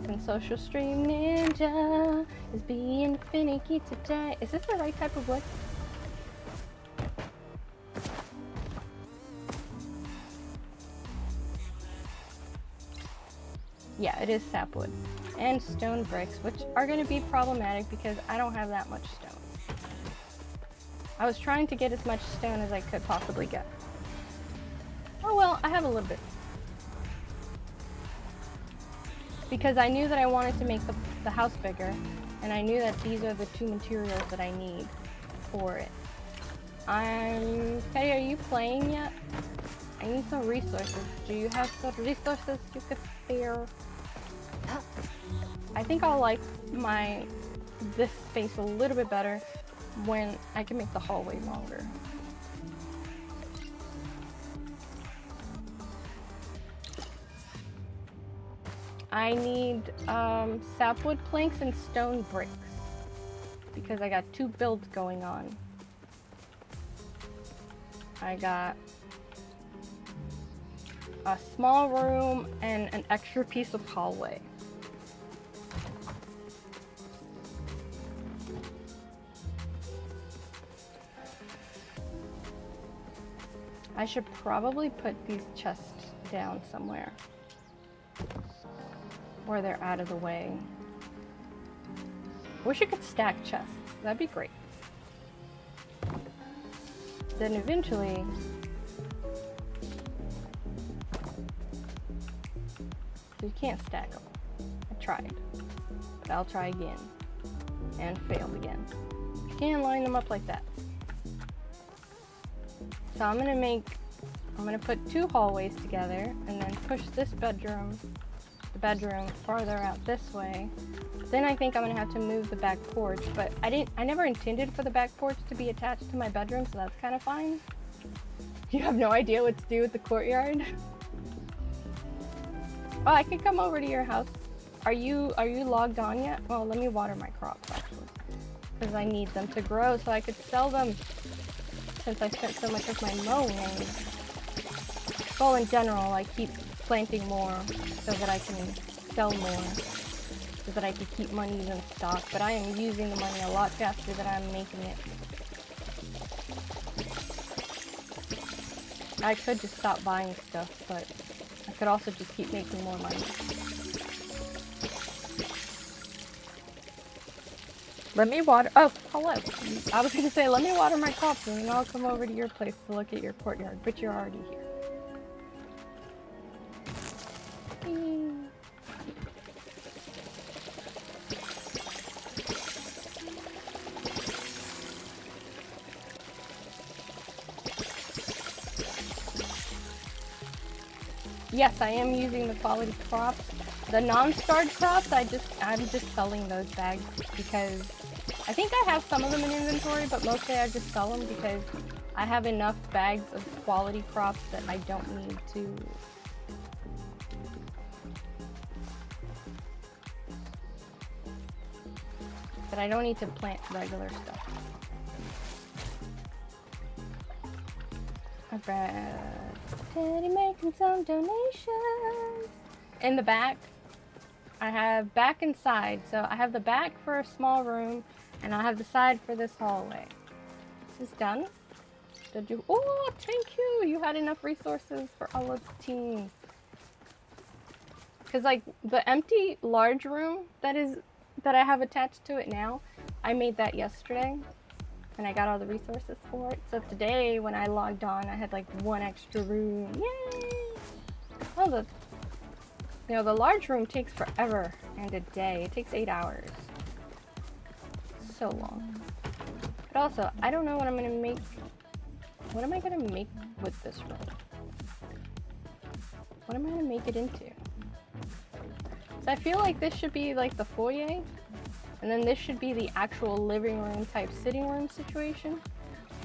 Since Social Stream Ninja is being finicky today. Is this the right type of wood? Yeah, it is sapwood. And stone bricks, which are going to be problematic because I don't have that much stone. I was trying to get as much stone as I could possibly get. Oh well, I have a little bit. Because I knew that I wanted to make the house bigger, and I knew that these are the 2 materials that I need for it. Teddy, are you playing yet? I need some resources. Do you have some resources you could spare? I think I'll like this space a little bit better when I can make the hallway longer. I need sapwood planks and stone bricks because I got 2 builds going on. I got a small room and an extra piece of hallway. I should probably put these chests down somewhere where they're out of the way. Wish you could stack chests. That'd be great. Then eventually you can't stack them. I tried, but I'll try again and failed again. You can't line them up like that. So I'm gonna put 2 hallways together and then push this bedroom, the bedroom farther out this way. Then I think I'm gonna have to move the back porch, but I never intended for the back porch to be attached to my bedroom, so that's kind of fine. You have no idea what to do with the courtyard. Oh, I can come over to your house. Are you logged on yet? Well, let me water my crops actually, because I need them to grow so I could sell them. Since I spent so much of my mowing. Well, in general, I keep planting more so that I can sell more, so that I can keep monies in stock. But I am using the money a lot faster than I'm making it. I could just stop buying stuff, but I could also just keep making more money. Let me water. Oh, hello. I was gonna say, let me water my crops and then I'll come over to your place to look at your courtyard, but you're already here. Yes, I am using the quality crops. The non-starred crops, I'm just selling those bags because I think I have some of them in inventory, but mostly I just sell them because I have enough bags of quality crops that I don't need to. That I don't need to plant regular stuff. Teddy making some donations. In the back, I have back and side. So I have the back for a small room, and I have the side for this hallway. Is this done? Did you? Oh, thank you. You had enough resources for all of the teams. Because like the empty large room that I have attached to it now, I made that yesterday. And I got all the resources for it. So today, when I logged on, I had like 1 extra room. Yay! Oh, the large room takes forever and a day. It takes 8 hours. So long. But also, I don't know what I'm gonna make. What am I gonna make with this room? What am I gonna make it into? So I feel like this should be like the foyer, and then this should be the actual living room type sitting room situation.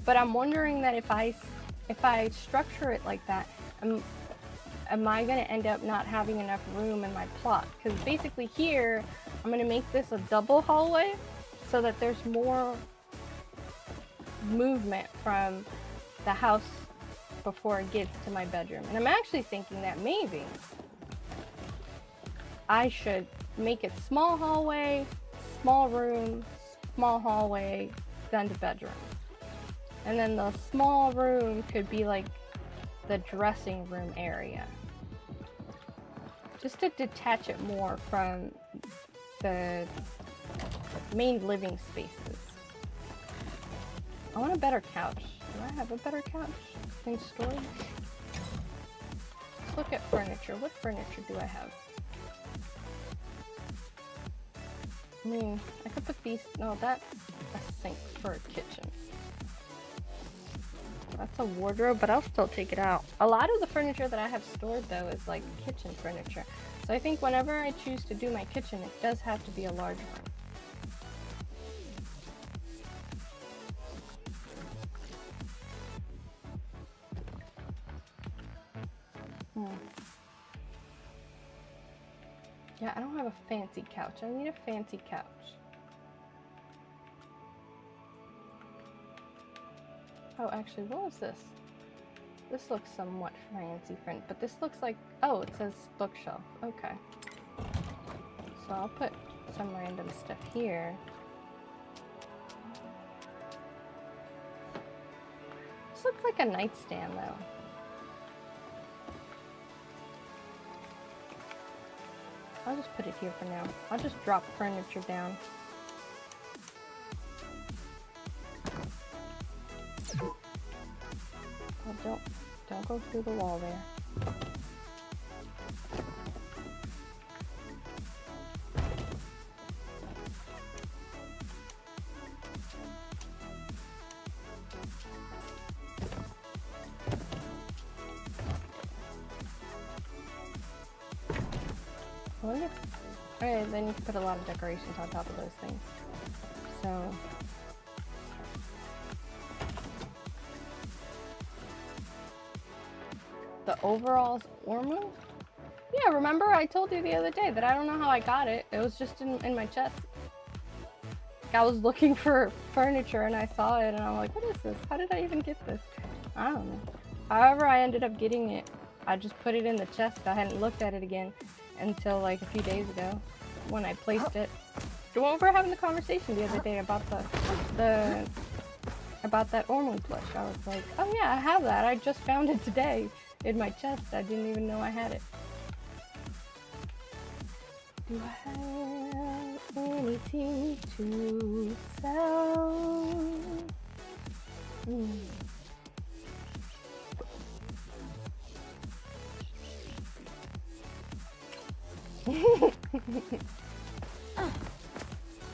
But I'm wondering that if I structure it like that, am I gonna end up not having enough room in my plot? Because basically here, I'm gonna make this a double hallway so that there's more movement from the house before it gets to my bedroom. And I'm actually thinking that maybe I should make it small hallway, small room, small hallway, then to bedroom. And then the small room could be like the dressing room area. Just to detach it more from the main living spaces. I want a better couch. Do I have a better couch in storage? Let's look at furniture. What furniture do I have? I mean, I could put these. No, that's a sink for a kitchen. That's a wardrobe, but I'll still take it out. A lot of the furniture that I have stored though is like kitchen furniture. So I think whenever I choose to do my kitchen, it does have to be a large room. Yeah, I don't have a fancy couch. I need a fancy couch. Oh, actually, what was this? This looks somewhat fancy, but this looks like, oh, it says bookshelf. Okay. So I'll put some random stuff here. This looks like a nightstand, though. I'll just put it here for now. I'll just drop furniture down. Oh, don't go through the wall there. Alright, then you can put a lot of decorations on top of those things. So the overalls Ormu? Yeah, remember I told you the other day that I don't know how I got it. It was just in my chest. Like, I was looking for furniture and I saw it and I'm like, what is this? How did I even get this? I don't know. However I ended up getting it, I just put it in the chest. I hadn't looked at it again until like a few days ago when I placed it. We were having the conversation the other day about about that Ormu plush. I was like, oh yeah, I have that. I just found it today in my chest. I didn't even know I had it. Do I have anything to sell?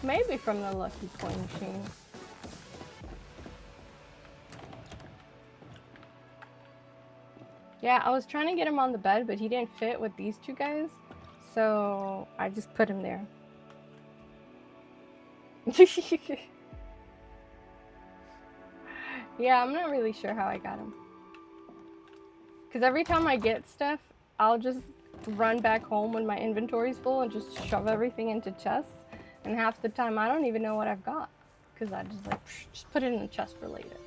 Maybe from the lucky coin machine. Yeah, I was trying to get him on the bed, but he didn't fit with these two guys, so I just put him there. Yeah, I'm not really sure how I got him. Because every time I get stuff, I'll just run back home when my inventory's full and just shove everything into chests. And half the time, I don't even know what I've got. Because I just like, just put it in the chest for later.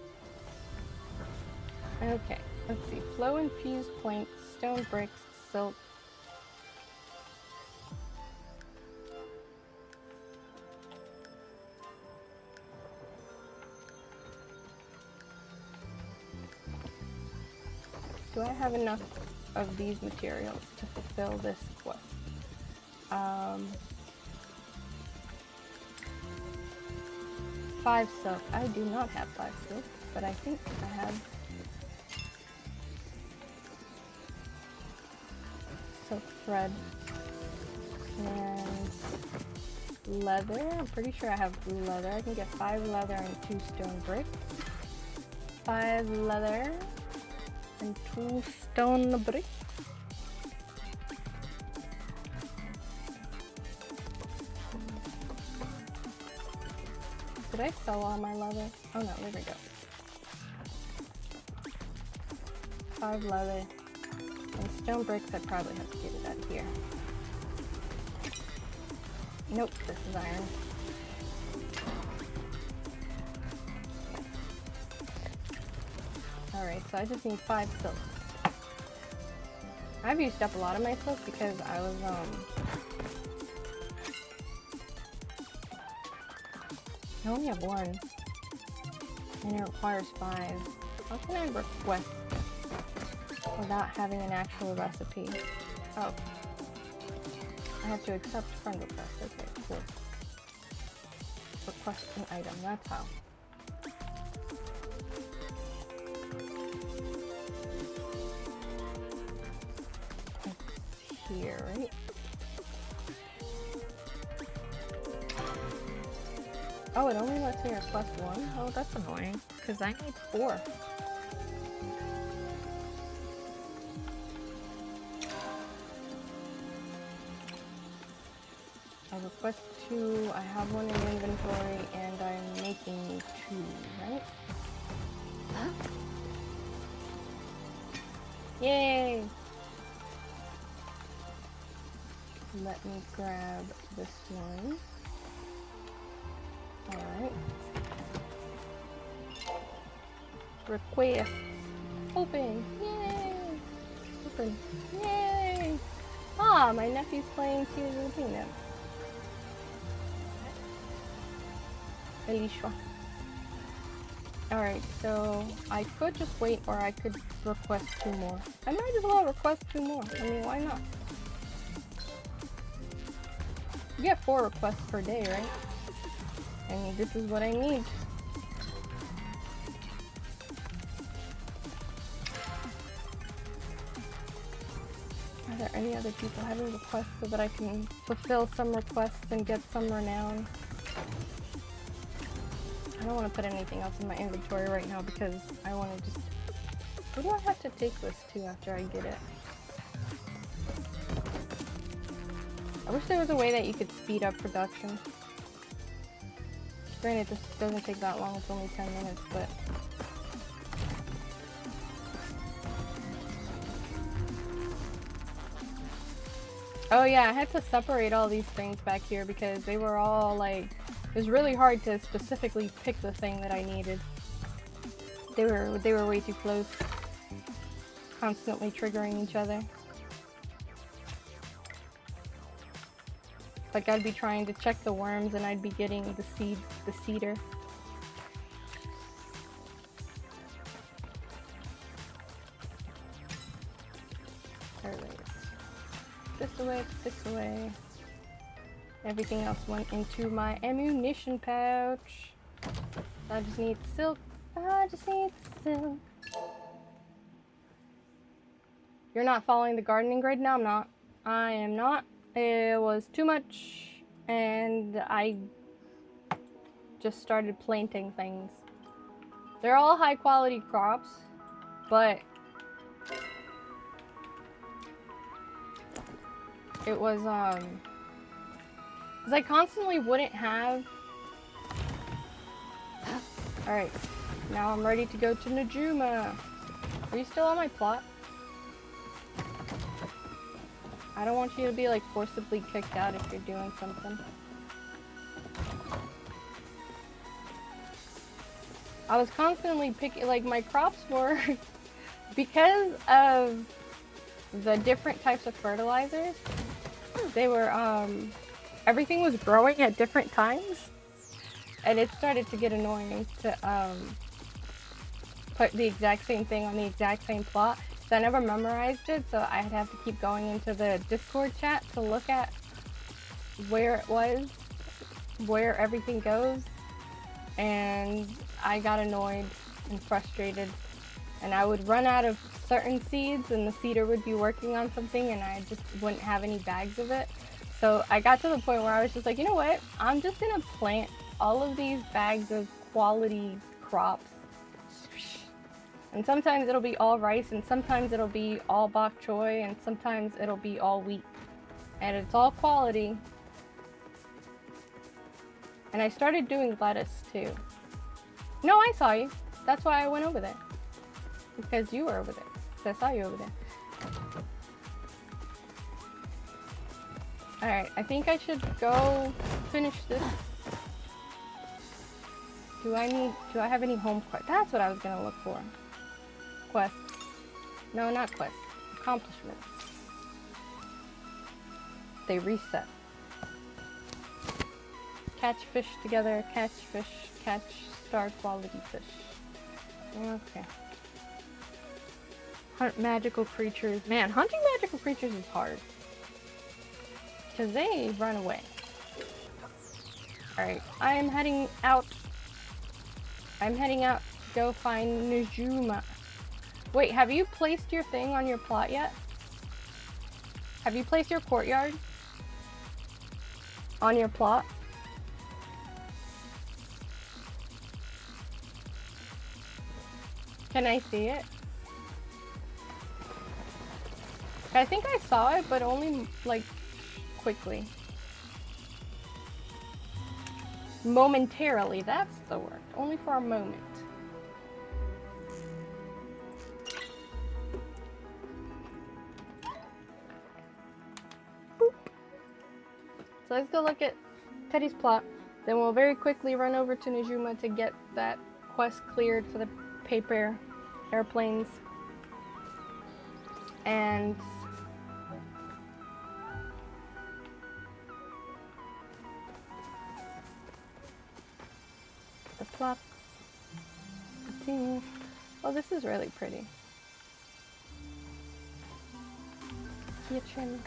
Okay, let's see. Flow infused planks, stone bricks, silk. Do I have enough of these materials to fulfill this quest? 5 silk. I do not have 5 silk, but I think I have silk thread and leather. I'm pretty sure I have leather. I can get 5 leather and 2 stone bricks. 5 leather and 2 stone bricks. Did I sell all my leather? Oh no, there we go. 5 leather and stone bricks. I probably have to get it out of here. Nope, this is iron. Alright, so I just need 5 silk. I've used up a lot of my silk because I was, I only have 1. And it requires 5. How can I request without having an actual recipe? Oh. I have to accept friend request. Okay, cool. Request an item, that's how. It's here, right? Oh, it only lets me request 1? Oh, that's annoying, because I need 4. I request 2, I have 1 in inventory, and I'm making 2, right? Huh? Yay! Let me grab this one. Alright. Requests. Open! Yay! Open. Yay! Ah, my nephew's playing Tears of the Kingdom. Alicia. Alright, so I could just wait or I could request 2 more. I might as well request 2 more. I mean, why not? You get 4 requests per day, right? And this is what I need. Are there any other people having requests so that I can fulfill some requests and get some renown? I don't want to put anything else in my inventory right now because I want to just... Who do I have to take this to after I get it? I wish there was a way that you could speed up production. Granted, this doesn't take that long, it's only 10 minutes, but... Oh yeah, I had to separate all these things back here because they were all like... It was really hard to specifically pick the thing that I needed. They were way too close. Constantly triggering each other. Like I'd be trying to check the worms and I'd be getting the cedar. Alright. This away, this away. Everything else went into my ammunition pouch. I just need silk. I just need silk. You're not following the gardening grid? No, I'm not. I am not. It was too much, and I just started planting things. They're all high quality crops, but it was, because I constantly wouldn't have... Alright, now I'm ready to go to Najuma. Are you still on my plot? I don't want you to be like forcibly kicked out if you're doing something. I was constantly picking, like my crops were, because of the different types of fertilizers, they were, everything was growing at different times. And it started to get annoying to put the exact same thing on the exact same plot. So I never memorized it, so I'd have to keep going into the Discord chat to look at where it was, where everything goes. And I got annoyed and frustrated. And I would run out of certain seeds and the seeder would be working on something and I just wouldn't have any bags of it. So I got to the point where I was just like, you know what? I'm just gonna plant all of these bags of quality crops. And sometimes it'll be all rice, and sometimes it'll be all bok choy, and sometimes it'll be all wheat. And it's all quality. And I started doing lettuce too. No, I saw you. That's why I went over there. Because you were over there. So I saw you over there. Alright, I think I should go finish this. Do I have any home quests? That's what I was gonna look for. Quests. No, not quests. Accomplishments. They reset. Catch fish together, catch fish, catch star quality fish. Okay. Hunt magical creatures. Man, hunting magical creatures is hard. Because they run away. Alright, I am heading out. I'm heading out to go find Najuma. Wait, have you placed your thing on your plot yet? Have you placed your courtyard on your plot? Can I see it? I think I saw it, but only like quickly. Momentarily, that's the word. Only for a moment. Boop. So let's go look at Teddy's plot. Then we'll very quickly run over to Najuma to get that quest cleared for the paper airplanes. And the clocks. The ting. Oh, this is really pretty. Kitchen.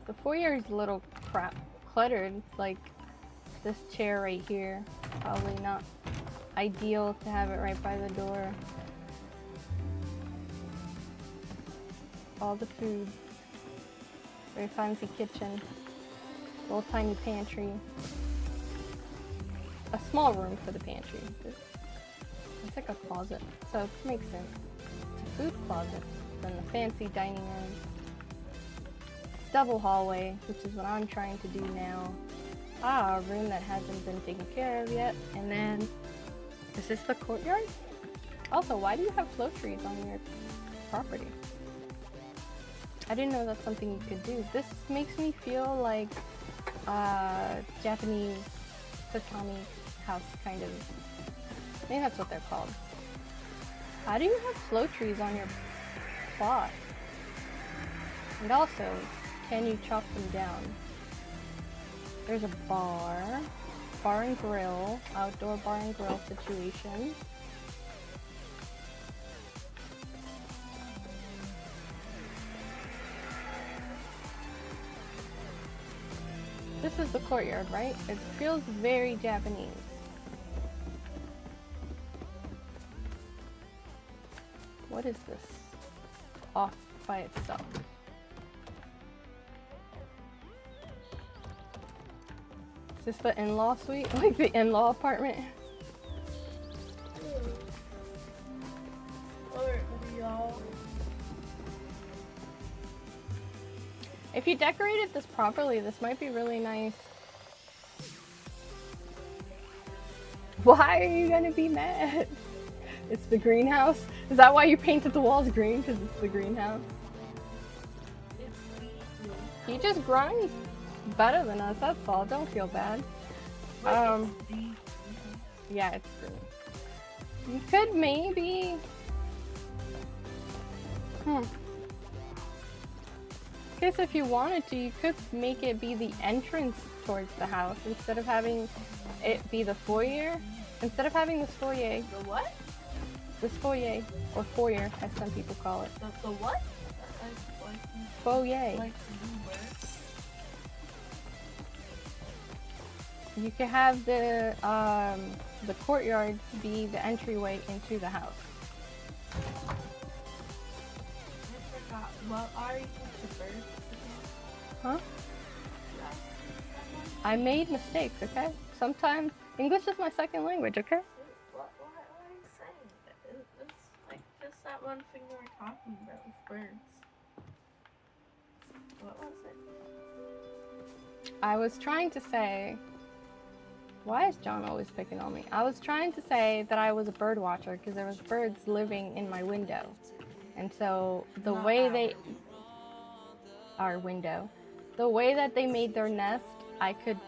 The foyer is a little cluttered, like this chair right here. Probably not ideal to have it right by the door. All the food. Very fancy kitchen. Little tiny pantry. A small room for the pantry. It's like a closet, so it makes sense. It's a food closet. Then the fancy dining room. Double hallway, which is what I'm trying to do now. Ah, a room that hasn't been taken care of yet. And then, is this the courtyard? Also, why do you have flow trees on your property? I didn't know that's something you could do. This makes me feel like Japanese tatami house kind of. I think that's what they're called. How do you have flow trees on your plot? And also, can you chop them down? There's a bar and grill, outdoor bar and grill situation. This is the courtyard, right? It feels very Japanese. What is this? Off by itself. Is this the in-law suite? Like the in-law apartment? If you decorated this properly, this might be really nice. Why are you gonna be mad? It's the greenhouse? Is that why you painted the walls green? Because it's the greenhouse? He just grinds better than us, that's all. Don't feel bad. Yeah, it's green. You could maybe... I guess if you wanted to, you could make it be the entrance towards the house instead of having it be the foyer. Instead of having this foyer. The what? This foyer, or foyer, as some people call it. The what? Foyer. Like You could have the courtyard be the entryway into the house. I forgot. What are the birds again? Huh? Yeah. I made mistakes, okay? Sometimes English is my second language, okay? What are you saying? It's like just that one thing we were talking about with birds. What was it? I was trying to say, why is John always picking on me? I was trying to say that I was a bird watcher because there was birds living in my window. And so the Not way ours. they, our window, the way that they made their nest, I could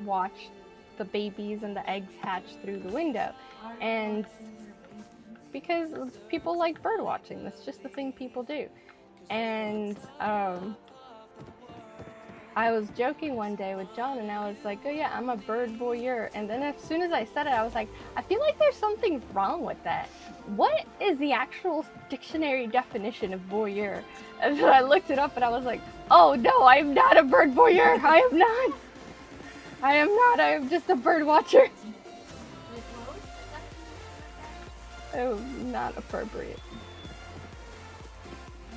watch the babies and the eggs hatch through the window. Why are you And watching your babies? because people like bird watching, that's just the thing people do. And I was joking one day with John and I was like, oh yeah, I'm a bird voyeur. And then as soon as I said it, I was like, I feel like there's something wrong with that. What is the actual dictionary definition of voyeur? And then I looked it up and I was like, oh no, I am not a bird voyeur. I am not. I am not. I am just a bird watcher. Wait, what was the definition Oh, not appropriate.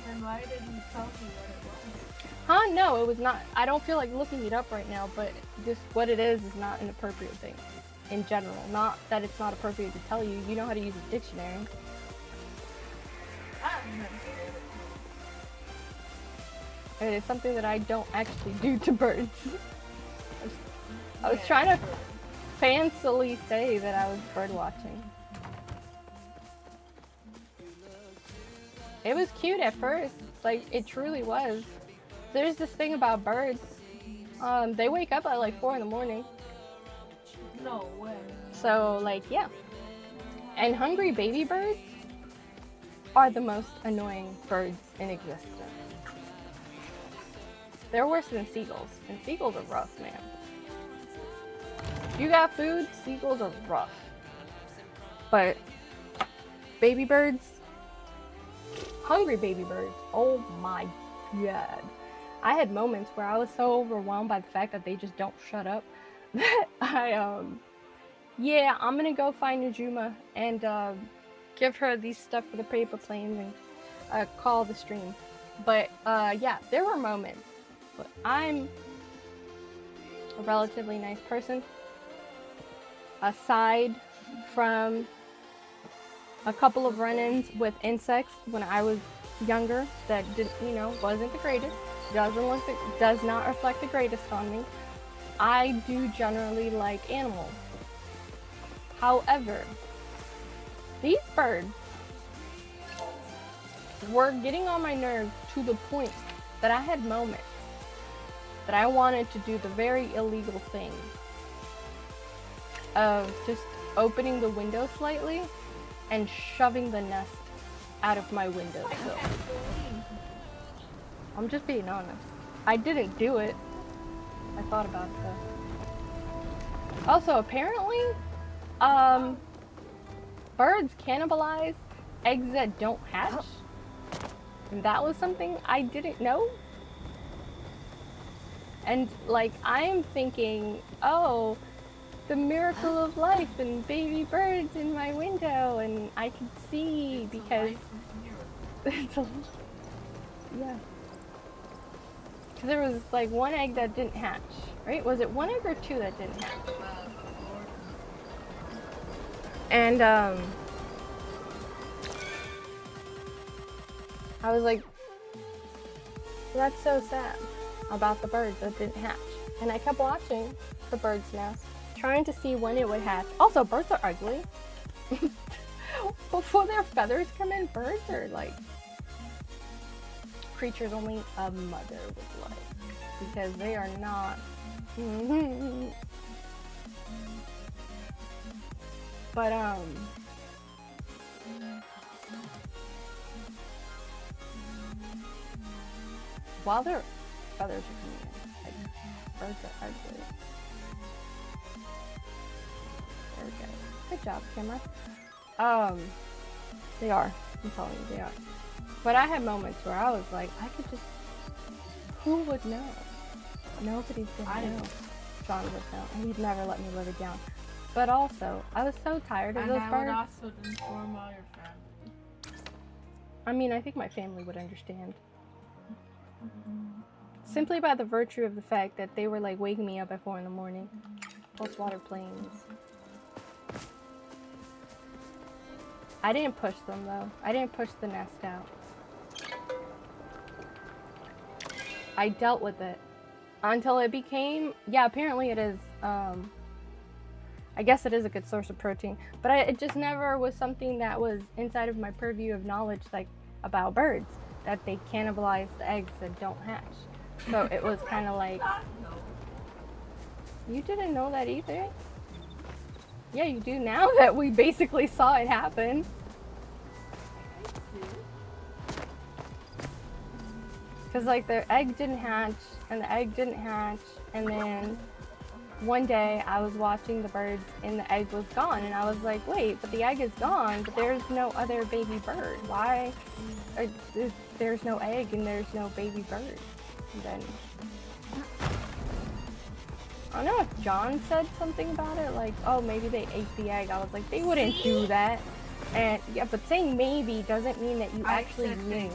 Then why didn't you tell me what it was? Huh? No, it was not. I don't feel like looking it up right now, but just what it is not an appropriate thing in general. Not that it's not appropriate to tell you. You know how to use a dictionary. I remember it. It is something that I don't actually do to birds. I was trying to fancily say that I was bird watching. It was cute at first. Like, it truly was. There's this thing about birds. They wake up at like 4 in the morning. No way. So, like, yeah. And hungry baby birds are the most annoying birds in existence. They're worse than seagulls. And seagulls are rough, man. If you got food, seagulls are rough. But baby birds, hungry baby birds, oh my god. I had moments where I was so overwhelmed by the fact that they just don't shut up that yeah, I'm gonna go find Najuma and give her these stuff for the paper planes and call the stream. But yeah, there were moments. But I'm a relatively nice person. Aside from a couple of run-ins with insects when I was younger that didn't, you know, wasn't the greatest. Does not reflect the greatest on me. I do generally like animals. However, these birds were getting on my nerves to the point that I had moments that I wanted to do the very illegal thing of just opening the window slightly and shoving the nest out of my windowsill. I'm just being honest. I didn't do it. I thought about it though. Also, apparently, birds cannibalize eggs that don't hatch. And that was something I didn't know. And like, I'm thinking, oh, the miracle of life and baby birds in my window, and I can see because it's a, yeah. Because there was like one egg that didn't hatch, right? Was it one egg or two that didn't hatch? And I was like, that's so sad about the birds that didn't hatch. And I kept watching the bird's nest, trying to see when it would hatch. Also, birds are ugly. Before their feathers come in, birds are like creatures only a mother would like, because they are not. But while their feathers are coming in, like, birds are ugly. There we go. Good job, camera. They are. I'm telling you, they are. But I had moments where I was like, I could just. Who would know? Nobody's gonna know. John would know, and he'd never let me live it down. But also, I was so tired of And those I birds. would also inform all your family. I mean, I think my family would understand. Simply by the virtue of the fact that they were like waking me up at 4 in the morning. Plus water planes. I didn't push them though. I didn't push the nest out. I dealt with it. Until it became, yeah, apparently it is, I guess it is a good source of protein. But it just never was something that was inside of my purview of knowledge, like, about birds. That they cannibalize the eggs that don't hatch. So it was kind of like, you didn't know that either? Yeah, you do now that we basically saw it happen. Because, like, the egg didn't hatch, and the egg didn't hatch, and then one day I was watching the birds, and the egg was gone, and I was like, wait, but the egg is gone, but there's no other baby bird. Why? There's no egg, and there's no baby bird. And then, I don't know if John said something about it, like, oh, maybe they ate the egg. I was like, they wouldn't do that. And, yeah, but saying maybe doesn't mean that you actually knew.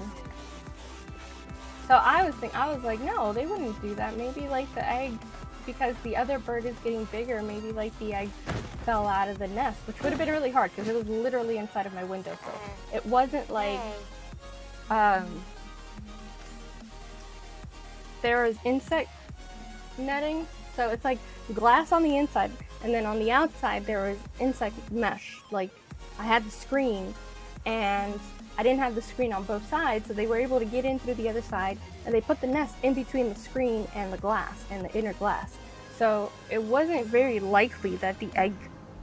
So I was like, no, they wouldn't do that. Maybe like the egg, because the other bird is getting bigger, maybe like the egg fell out of the nest, which would have been really hard because it was literally inside of my windowsill. It wasn't like, there was insect netting. So it's like glass on the inside, and then on the outside there was insect mesh. Like, I had the screen, and I didn't have the screen on both sides, so they were able to get in through the other side, and they put the nest in between the screen and the glass, and the inner glass. So it wasn't very likely that the egg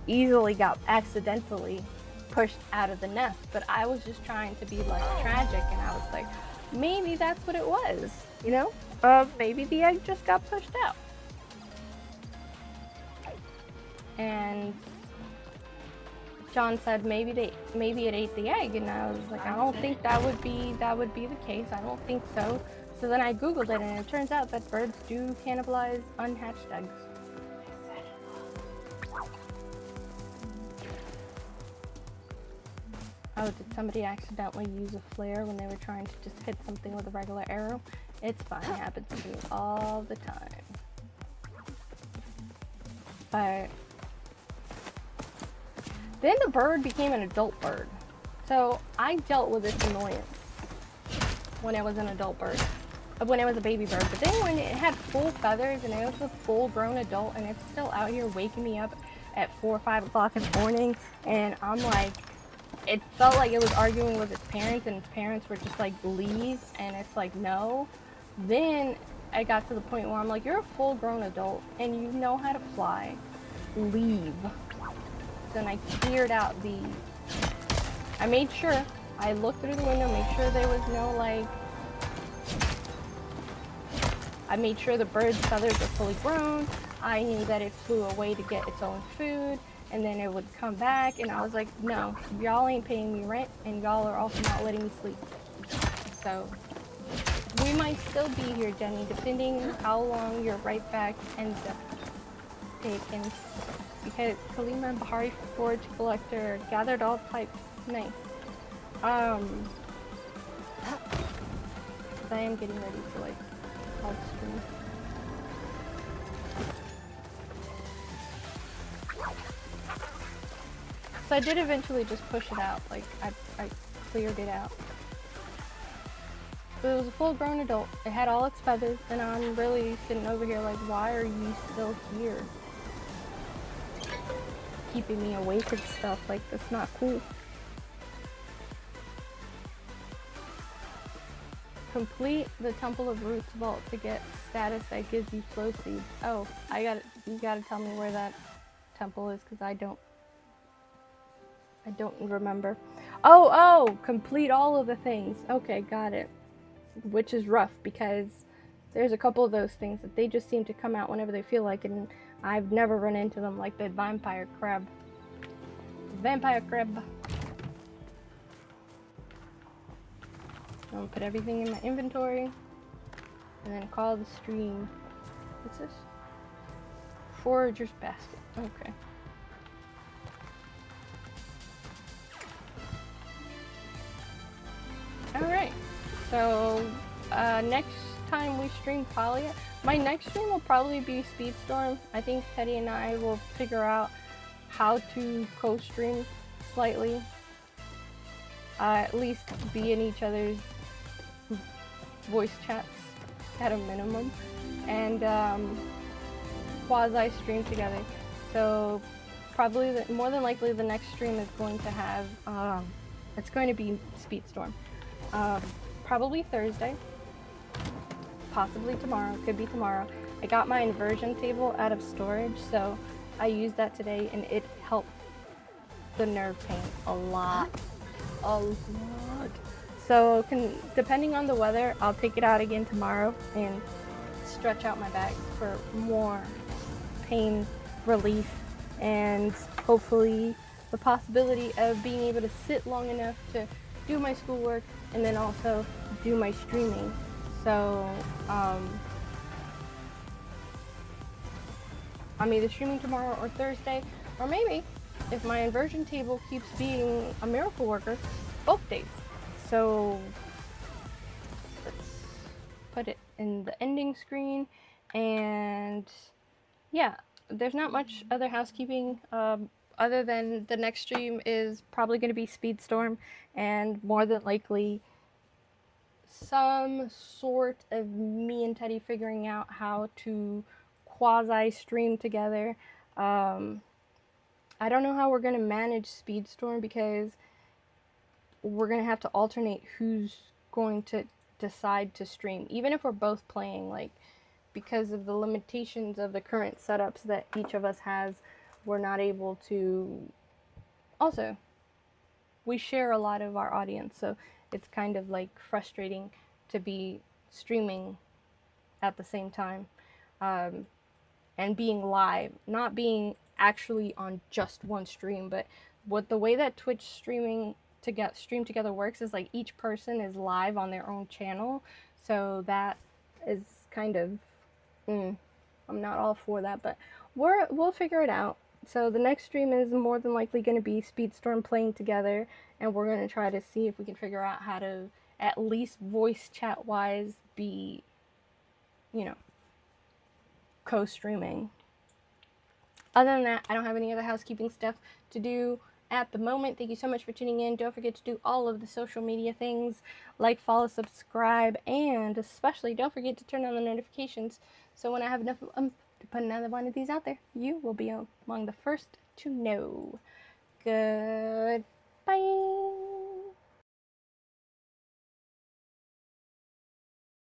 easily got accidentally pushed out of the nest, but I was just trying to be less tragic, and I was like, maybe that's what it was, you know? Maybe the egg just got pushed out. And John said maybe it ate the egg, and I was like, I don't think that would be the case. I don't think so. So then I googled it, and it turns out that birds do cannibalize unhatched eggs. Oh, did somebody accidentally use a flare when they were trying to just hit something with a regular arrow? It's fine, it happens to me all the time. But then the bird became an adult bird. So I dealt with this annoyance when it was an adult bird, when it was a baby bird. But then when it had full feathers and it was a full grown adult, and it's still out here waking me up at 4 or 5 o'clock in the morning, and I'm like, it felt like it was arguing with its parents, and its parents were just like, leave, and it's like, no. Then I got to the point where I'm like, you're a full grown adult and you know how to fly, leave. So then I cleared out I made sure, I looked through the window, made sure there was no like, I made sure the bird's feathers were fully grown. I knew that it flew away to get its own food, and then it would come back, and I was like, no, y'all ain't paying me rent, and y'all are also not letting me sleep. So we might still be here, Jenny, depending how long your right back ends up taking. Because Kalima and Bahari Forage Collector gathered all types. Nice. Because I am getting ready to like pause stream. So I did eventually just push it out. Like I cleared it out. But it was a full-grown adult. It had all its feathers, and I'm really sitting over here like, why are you still here? Keeping me awake and stuff, like, that's not cool. Complete the Temple of Roots vault to get status that gives you flow seeds. Oh, you gotta tell me where that temple is, because I don't remember. Oh, complete all of the things. Okay, got it. Which is rough, because there's a couple of those things that they just seem to come out whenever they feel like it, and I've never run into them, like the vampire crab. Vampire crab. I'm gonna put everything in my inventory, and then call the stream. What's this? Forager's basket. Okay. Alright. So, next time we stream Palia, my next stream will probably be Speedstorm. I think Teddy and I will figure out how to co-stream slightly. At least be in each other's voice chats at a minimum. And quasi-stream together. So probably, more than likely, the next stream is going to have, it's going to be Speedstorm. Probably Thursday. Possibly tomorrow. Could be tomorrow. I got my inversion table out of storage, so I used that today, and it helped the nerve pain a lot. A lot. So, depending on the weather, I'll take it out again tomorrow and stretch out my back for more pain relief, and hopefully the possibility of being able to sit long enough to do my schoolwork and then also do my streaming. So I'm either streaming tomorrow or Thursday, or maybe if my inversion table keeps being a miracle worker, both days. So let's put it in the ending screen. And yeah, there's not much other housekeeping other than the next stream is probably going to be Speedstorm, and more than likely some sort of me and Teddy figuring out how to quasi stream together. I don't know how we're going to manage Speedstorm, because we're going to have to alternate who's going to decide to stream, even if we're both playing, like, because of the limitations of the current setups that each of us has, we're not able to. Also, we share a lot of our audience, so it's kind of like frustrating to be streaming at the same time, and being live, not being actually on just one stream. But what the way that Twitch stream together works is like each person is live on their own channel, so that is kind of I'm not all for that, but we'll figure it out. So the next stream is more than likely going to be Speedstorm playing together, and we're going to try to see if we can figure out how to, at least voice chat wise, be, you know, co-streaming. Other than that, I don't have any other housekeeping stuff to do at the moment. Thank you so much for tuning in. Don't forget to do all of the social media things, like, follow, subscribe, and especially don't forget to turn on the notifications, so when I have enough to put another one of these out there, you will be among the first to know. Goodbye.